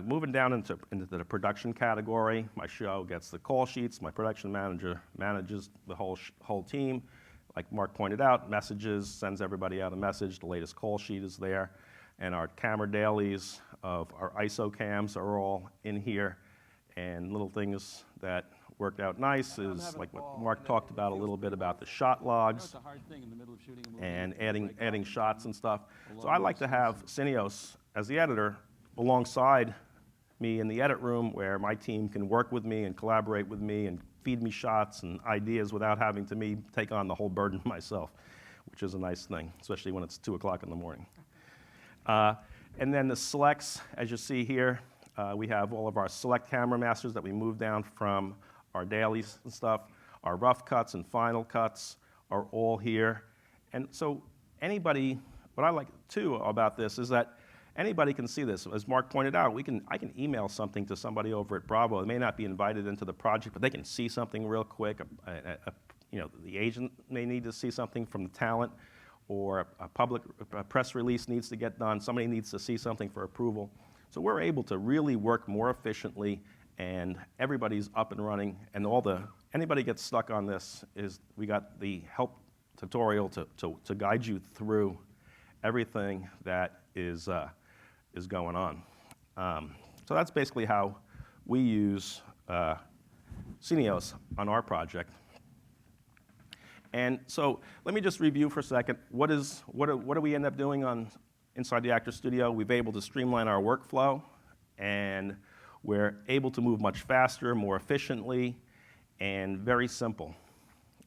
Moving down into the production category, my show gets the call sheets. My production manager manages the whole team. Like Mark pointed out, messages, sends everybody out a message. The latest call sheet is there. And our camera dailies of our ISO cams are all in here. And little things that worked out nice is like what Mark talked about a little bit about the shot logs and adding shots and stuff. So I like to have Scenios as the editor alongside me in the edit room where my team can work with me and collaborate with me and feed me shots and ideas without having to me take on the whole burden myself, which is a nice thing, especially when it's 2 o'clock in the morning. And then the selects, as you see here, we have all of our select camera masters that we moved down from our dailies and stuff. Our rough cuts and final cuts are all here. And so anybody, what I like too about this is that anybody can see this. As Mark pointed out, I can email something to somebody over at Bravo. They may not be invited into the project, but they can see something real quick. The agent may need to see something from the talent, or a press release needs to get done. Somebody needs to see something for approval. So we're able to really work more efficiently, and everybody's up and running. And anybody gets stuck on this we got the help tutorial to guide you through everything that is going on. So that's basically how we use Scenios on our project. And so let me just review for a second. What do we end up doing inside the Actor Studio? We've been able to streamline our workflow, and we're able to move much faster, more efficiently, and very simple.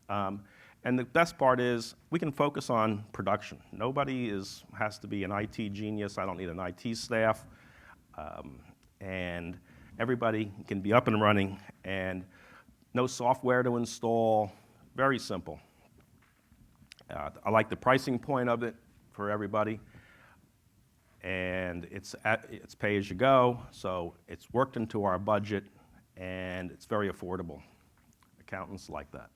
And the best part is we can focus on production. Nobody has to be an IT genius. I don't need an IT staff. And everybody can be up and running, and no software to install. Very simple. I like the pricing point of it for everybody. And it's pay as you go, so it's worked into our budget, and it's very affordable. Accountants like that.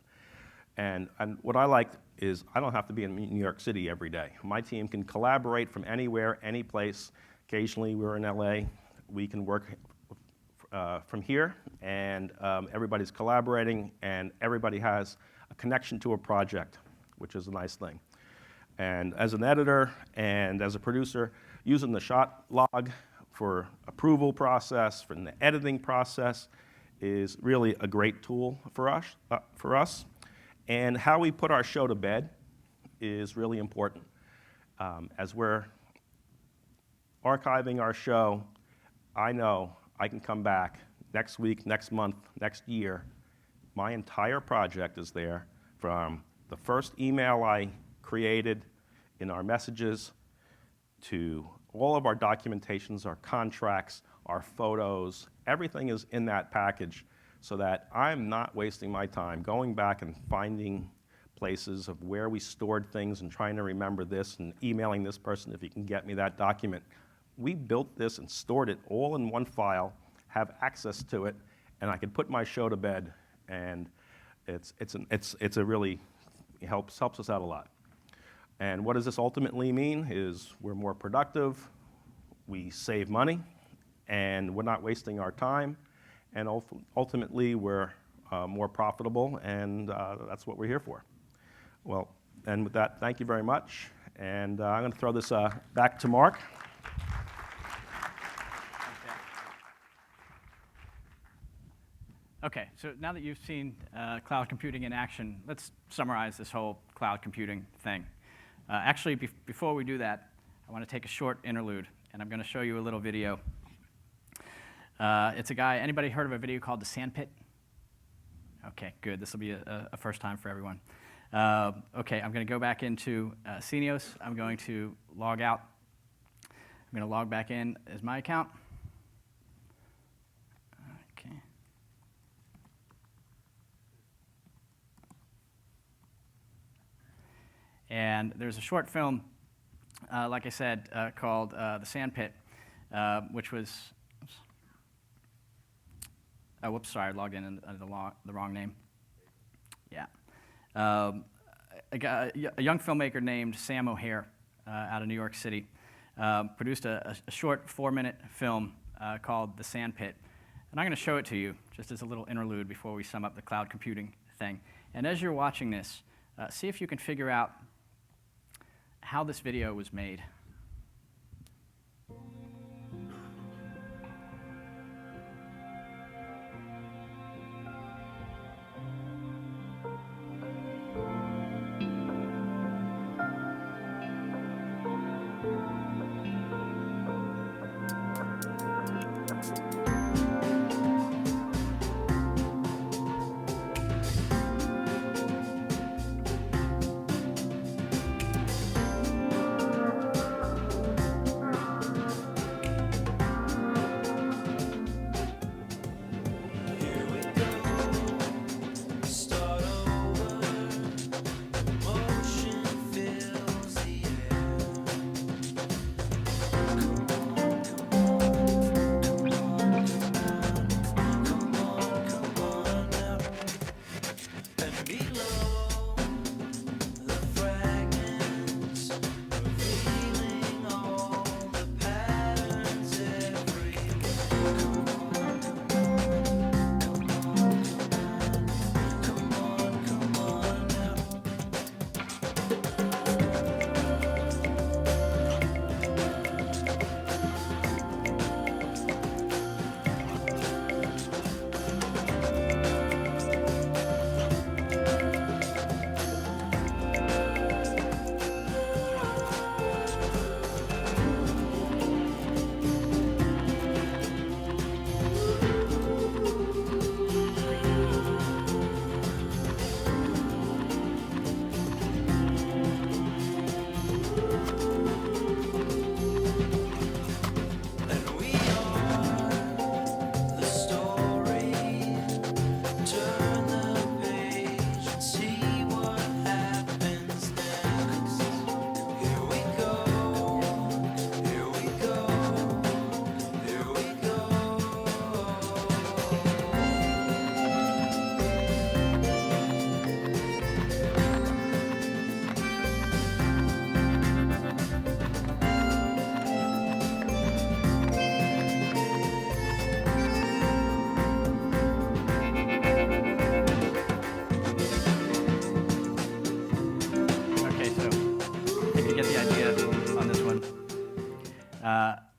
And what I like is I don't have to be in New York City every day. My team can collaborate from anywhere, any place. Occasionally we're in LA. We can work from here, and everybody's collaborating, and everybody has a connection to a project, which is a nice thing. And as an editor and as a producer, using the shot log for approval process, for the editing process, is really a great tool for us. And how we put our show to bed is really important. As we're archiving our show, I know I can come back next week, next month, next year. My entire project is there, from the first email I created in our messages to all of our documentations, our contracts, our photos. Everything is in that package so that I'm not wasting my time going back and finding places of where we stored things and trying to remember this and emailing this person if he can get me that document. We built this and stored it all in one file, have access to it, and I can put my show to bed, and it's a really helps us out a lot. And what does this ultimately mean is we're more productive, we save money, and we're not wasting our time, and ultimately we're more profitable, and that's what we're here for. Well, and with that, thank you very much, and I'm going to throw this back to Mark. Okay, so now that you've seen cloud computing in action, let's summarize this whole cloud computing thing. Actually, before we do that, I want to take a short interlude, and I'm going to show you a little video. It's a guy, anybody heard of a video called The Sandpit? Okay, good. This will be a first time for everyone. Okay, I'm going to go back into Scenios. I'm going to log out. I'm going to log back in as my account. Okay. And there's a short film, like I said, called The Sandpit, which was, oh, whoops, sorry, I logged in under the wrong name. Yeah. A young filmmaker named Sam O'Hare out of New York City produced a short 4-minute film called The Sandpit. And I'm going to show it to you just as a little interlude before we sum up the cloud computing thing. And as you're watching this, see if you can figure out how this video was made.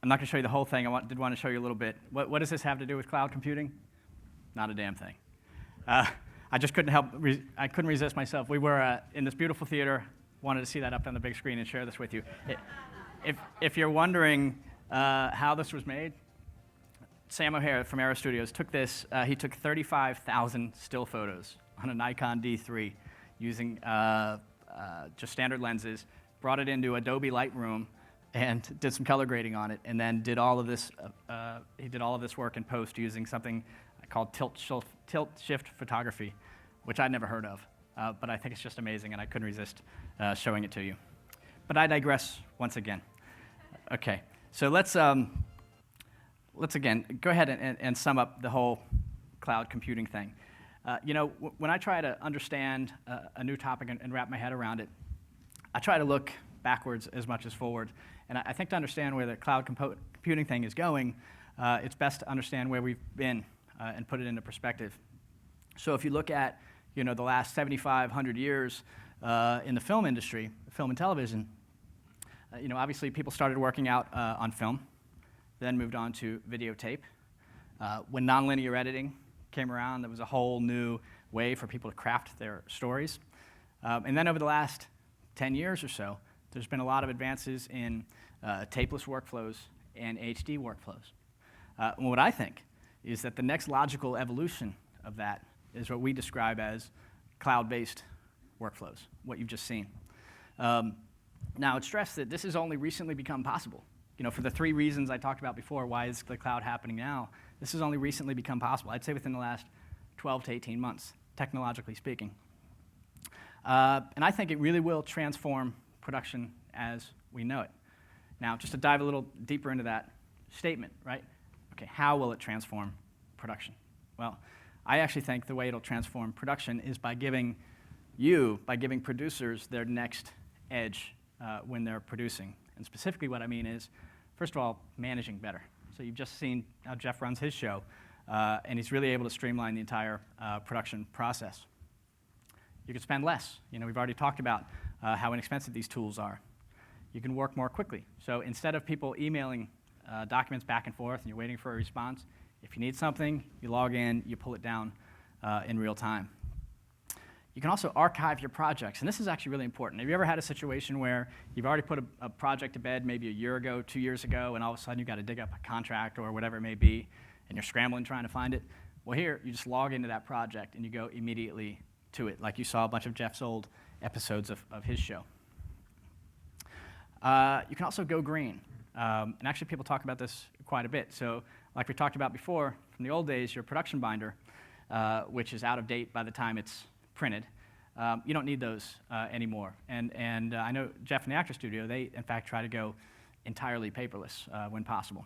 I'm not going to show you the whole thing. I did want to show you a little bit. What does this have to do with cloud computing? Not a damn thing. I just couldn't help. I couldn't resist myself. We were in this beautiful theater. Wanted to see that up on the big screen and share this with you. If you're wondering how this was made, Sam O'Hare from Aero Studios took this. He took 35,000 still photos on a Nikon D3 using just standard lenses, brought it into Adobe Lightroom, and did some color grading on it, and then did all of this. He did all of this work in post using something called tilt shift photography, which I'd never heard of, but I think it's just amazing, and I couldn't resist showing it to you. But I digress once again. Okay, so let's again go ahead and sum up the whole cloud computing thing. When I try to understand a new topic and wrap my head around it, I try to look backwards as much as forward. And I think to understand where the cloud computing thing is going, it's best to understand where we've been and put it into perspective. So if you look at the last 7,500 years in the film industry, film and television, obviously people started working out on film, then moved on to videotape. When nonlinear editing came around, there was a whole new way for people to craft their stories. And then over the last 10 years or so, there's been a lot of advances in tapeless workflows and HD workflows. And what I think is that the next logical evolution of that is what we describe as cloud-based workflows, what you've just seen. Now, it's stressed that this has only recently become possible. For the three reasons I talked about before, why is the cloud happening now? This has only recently become possible, I'd say within the last 12 to 18 months, technologically speaking. And I think it really will transform production as we know it. Now, just to dive a little deeper into that statement, right? Okay, how will it transform production? Well, I actually think the way it'll transform production is by giving producers their next edge when they're producing. And specifically what I mean is, first of all, managing better. So you've just seen how Jeff runs his show, and he's really able to streamline the entire production process. You can spend less. We've already talked about how inexpensive these tools are. You can work more quickly. So instead of people emailing documents back and forth and you're waiting for a response, if you need something, you log in, you pull it down in real time. You can also archive your projects, and this is actually really important. Have you ever had a situation where you've already put a project to bed maybe a year ago, 2 years ago, and all of a sudden you've got to dig up a contract or whatever it may be, and you're scrambling trying to find it? Well, here, you just log into that project and you go immediately to it, like you saw a bunch of Jeff's old episodes of his show. You can also go green. And actually, people talk about this quite a bit. So like we talked about before, from the old days, your production binder, which is out of date by the time it's printed, you don't need those anymore. And I know Jeff and the Actor Studio, they, in fact, try to go entirely paperless when possible.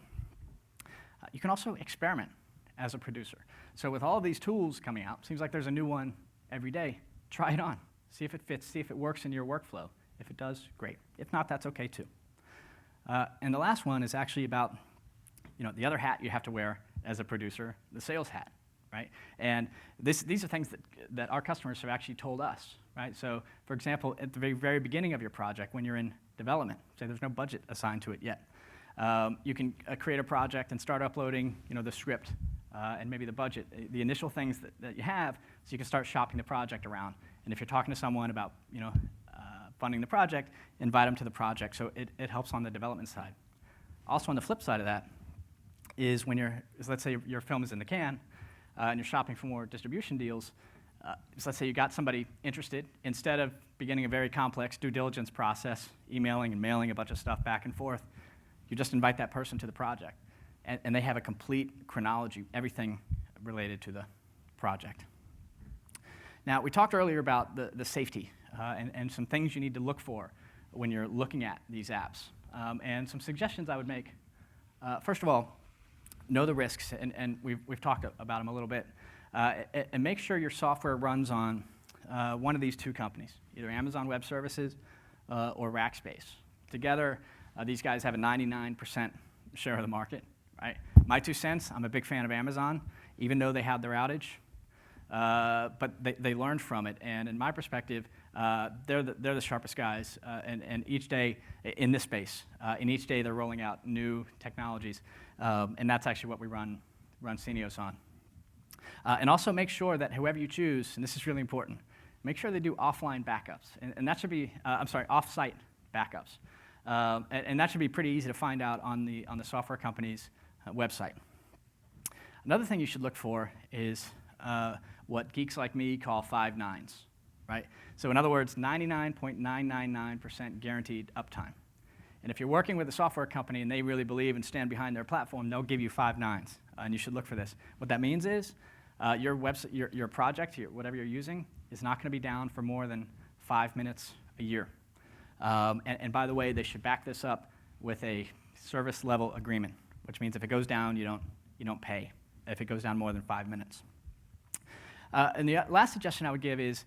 You can also experiment as a producer. So with all of these tools coming out, seems like there's a new one every day. Try it on. See if it fits. See if it works in your workflow. If it does, great. If not, that's okay too. And the last one is actually about the other hat you have to wear as a producer, the sales hat, right? And these are things that our customers have actually told us, right? So, for example, at the very, very beginning of your project, when you're in development, say there's no budget assigned to it yet, you can create a project and start uploading, the script and maybe the budget, the initial things that you have, so you can start shopping the project around. And if you're talking to someone about, funding the project, invite them to the project. So it helps on the development side. Also, on the flip side of that is when let's say your film is in the can, and you're shopping for more distribution deals. So let's say you got somebody interested. Instead of beginning a very complex due diligence process, emailing and mailing a bunch of stuff back and forth, you just invite that person to the project. And they have a complete chronology, everything related to the project. Now, we talked earlier about the safety and some things you need to look for when you're looking at these apps. And some suggestions I would make. First of all, know the risks, and we've talked about them a little bit. And make sure your software runs on one of these two companies, either Amazon Web Services or Rackspace. Together, these guys have a 99% share of the market, right? My 2 cents, I'm a big fan of Amazon, even though they had their outage. But they learned from it, and in my perspective, they're the sharpest guys, and each day in this space, and each day they're rolling out new technologies, and that's actually what we run Scenios on. And also make sure that whoever you choose, and this is really important, make sure they do offline backups, and that should be, off-site backups, and that should be pretty easy to find out on the software company's website. Another thing you should look for is what geeks like me call 5 nines, right? So in other words, 99.999% guaranteed uptime. And if you're working with a software company and they really believe and stand behind their platform, they'll give you 5 nines, and you should look for this. What that means is your website, your project, whatever you're using, is not going to be down for more than 5 minutes a year. And by the way, they should back this up with a service level agreement, which means if it goes down, you don't pay if it goes down more than 5 minutes. And the last suggestion I would give is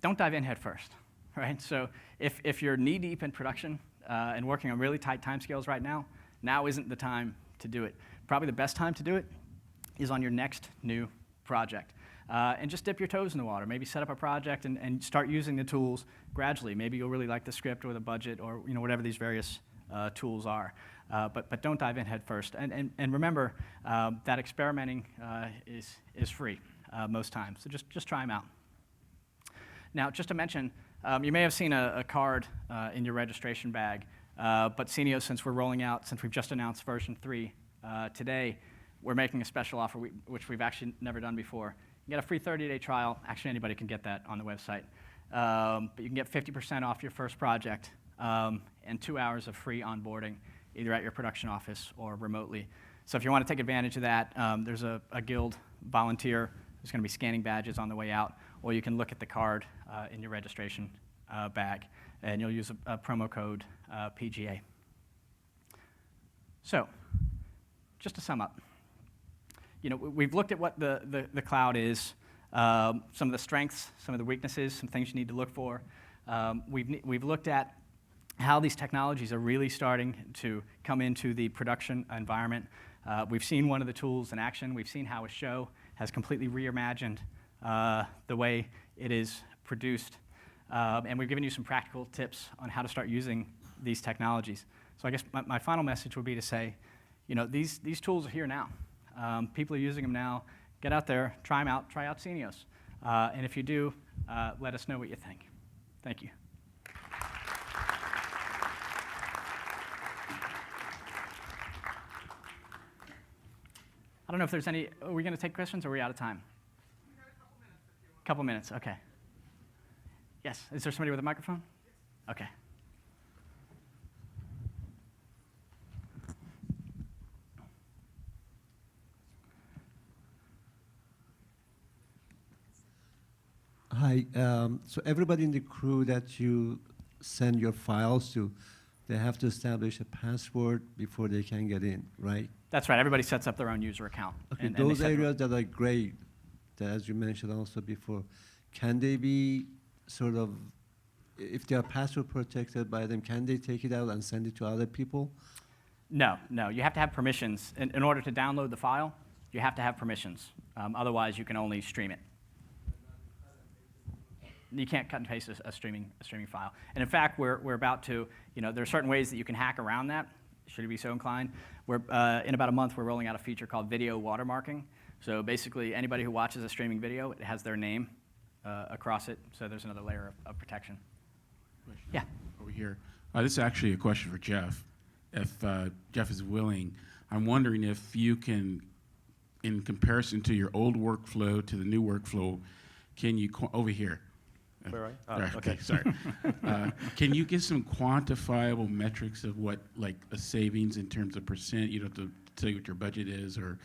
don't dive in head first, right? So if you're knee-deep in production and working on really tight timescales right now, now isn't the time to do it. Probably the best time to do it is on your next new project. And just dip your toes in the water. Maybe set up a project and start using the tools gradually. Maybe you'll really like the script or the budget or whatever these various tools are. But don't dive in head first. And remember that experimenting is free most times. So just try them out. Now, just to mention, you may have seen a card in your registration bag. But Scenios, since we've just announced version 3 today, we're making a special offer, which we've actually never done before. You get a free 30-day trial. Actually, anybody can get that on the website. But you can get 50% off your first project and 2 hours of free onboarding, either at your production office or remotely. So if you want to take advantage of that, there's a Guild volunteer who's going to be scanning badges on the way out, or you can look at the card in your registration bag, and you'll use a promo code PGA. So, just to sum up, we've looked at what the cloud is, some of the strengths, some of the weaknesses, some things you need to look for. We've looked at how these technologies are really starting to come into the production environment. We've seen one of the tools in action. We've seen how a show has completely reimagined the way it is produced. And we've given you some practical tips on how to start using these technologies. So I guess my final message would be to say, these tools are here now. People are using them now. Get out there, try them out, try out Scenios. And if you do, let us know what you think. Thank you. I don't know if there's any, are we going to take questions or are we out of time? We got a couple minutes if you want. Couple minutes, okay. Yes, is there somebody with a microphone? Okay. Hi, so everybody in the crew that you send your files to, they have to establish a password before they can get in, right? That's right, everybody sets up their own user account. Okay, and those they set areas that are gray, that as you mentioned also before, can they be sort of, if they are password protected by them, can they take it out and send it to other people? No, you have to have permissions. In order to download the file, you have to have permissions. Otherwise, you can only stream it. You can't cut and paste a streaming file. And in fact, we're about to, there are certain ways that you can hack around that, should you be so inclined. In about a month, we're rolling out a feature called video watermarking. So basically, anybody who watches a streaming video, it has their name across it, so there's another layer of protection. Yeah. Over here. This is actually a question for Jeff. If Jeff is willing, I'm wondering if you can, in comparison to your old workflow to the new workflow, can you, over here. Where are you? Okay, sorry. Can you give some quantifiable metrics of what, like, a savings in terms of percent? You don't have to tell you what your budget is, or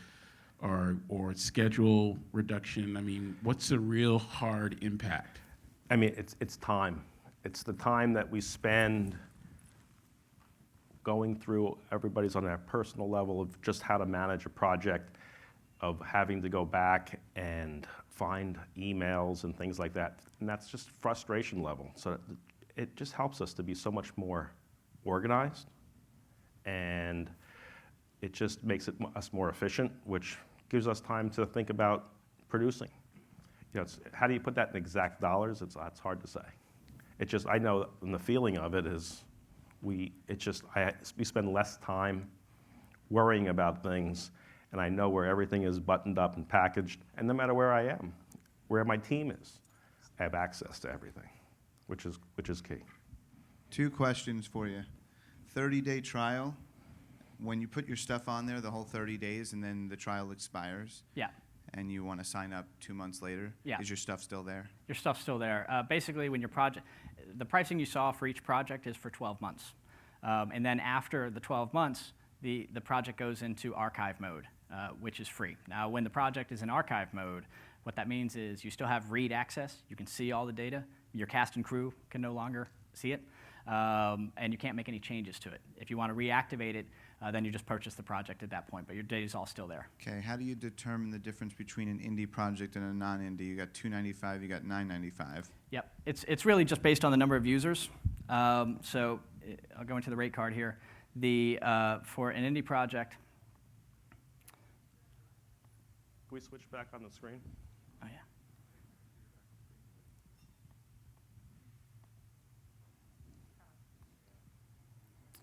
schedule reduction. I mean, what's the real hard impact? I mean, it's time. It's the time that we spend going through, everybody's on that personal level of just how to manage a project, of having to go back and find emails and things like that. And that's just frustration level. So it just helps us to be so much more organized, and it just makes us more efficient, which gives us time to think about producing. How do you put that in exact dollars? It's hard to say. I know, and the feeling of it is, we spend less time worrying about things, and I know where everything is buttoned up and packaged, and no matter where I am, where my team is, I have access to everything, which is key. 2 questions for you. 30-day trial, when you put your stuff on there, the whole 30 days, and then the trial expires, Yeah. and you want to sign up 2 months later, Yeah. is your stuff still there? Your stuff's still there. Basically, when your project, the pricing you saw for each project is for 12 months. And then after the 12 months, the project goes into archive mode, which is free. Now, when the project is in archive mode, what that means is you still have read access. You can see all the data. Your cast and crew can no longer see it. And you can't make any changes to it. If you want to reactivate it, then you just purchase the project at that point, but your data's all still there. Okay, how do you determine the difference between an indie project and a non-indie? You got $295, you got $995. Yep, it's really just based on the number of users. So I'll go into the rate card here. For an indie project. Can we switch back on the screen? Oh yeah.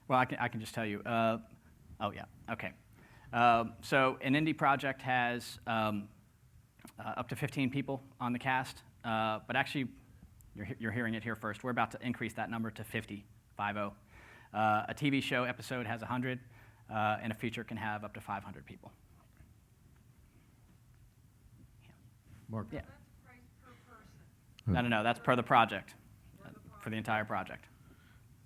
Well, I can just tell you. Oh yeah, okay. So an indie project has up to 15 people on the cast, but actually, you're hearing it here first. We're about to increase that number to 50, 50. A TV show episode has 100, and a feature can have up to 500 people. Mark. Yeah. No, that's per the project, for the entire project.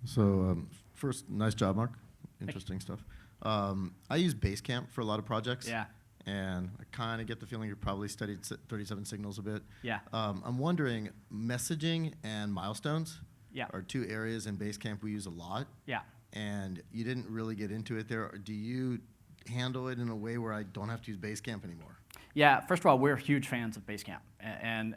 So first, nice job, Mark. Interesting stuff. I use Basecamp for a lot of projects. Yeah. And I kind of get the feeling you probably studied 37 Signals a bit. Yeah. I'm wondering, messaging and milestones Yeah. are two areas in Basecamp we use a lot. Yeah. And you didn't really get into it there. Do you handle it in a way where I don't have to use Basecamp anymore? Yeah, first of all, we're huge fans of Basecamp. And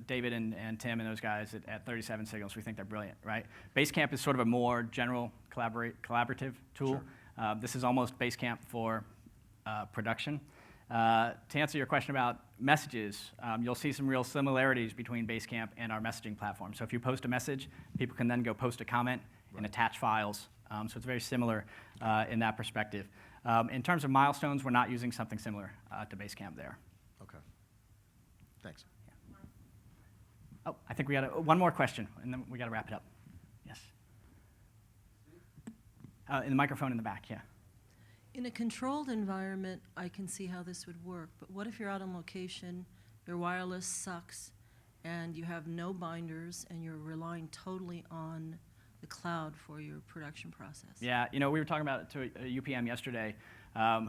David and Tim and those guys at 37 Signals, we think they're brilliant, right? Basecamp is sort of a more general collaborative tool. Sure. This is almost Basecamp for production. To answer your question about messages, you'll see some real similarities between Basecamp and our messaging platform. So if you post a message, people can then go post a comment and attach files. So it's very similar in that perspective. In terms of milestones, we're not using something similar to Basecamp there. Okay. Thanks. Yeah. Oh, I think we got one more question, and then we got to wrap it up. Yes. In the microphone in the back, yeah. In a controlled environment, I can see how this would work, but what if you're out on location, your wireless sucks, and you have no binders, and you're relying totally on the cloud for your production process? Yeah, we were talking about it to a UPM yesterday,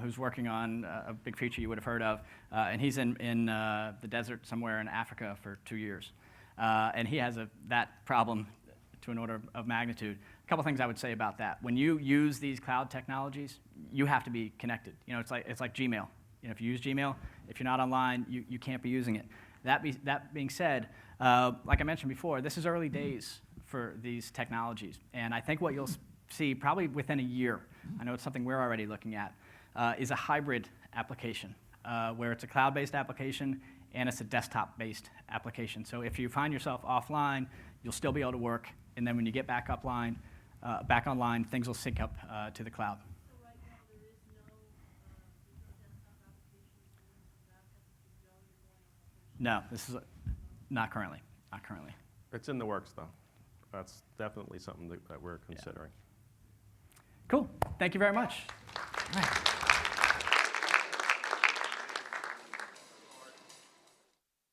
who's working on a big feature you would have heard of, and he's in the desert somewhere in Africa for 2 years, and he has that problem to an order of magnitude. A couple things I would say about that. When you use these cloud technologies, you have to be connected. It's like Gmail. If you use Gmail, if you're not online, you can't be using it. That being said, like I mentioned before, this is early days for these technologies, and I think what you'll see probably within a year, I know it's something we're already looking at, is a hybrid application where it's a cloud-based application and it's a desktop-based application. So if you find yourself offline, you'll still be able to work, and then when you get back online, things will sync up to the cloud. So right now there is no desktop application? No, this is not currently. Not currently. It's in the works, though. That's definitely something that we're considering. Cool. Thank you very much. All right.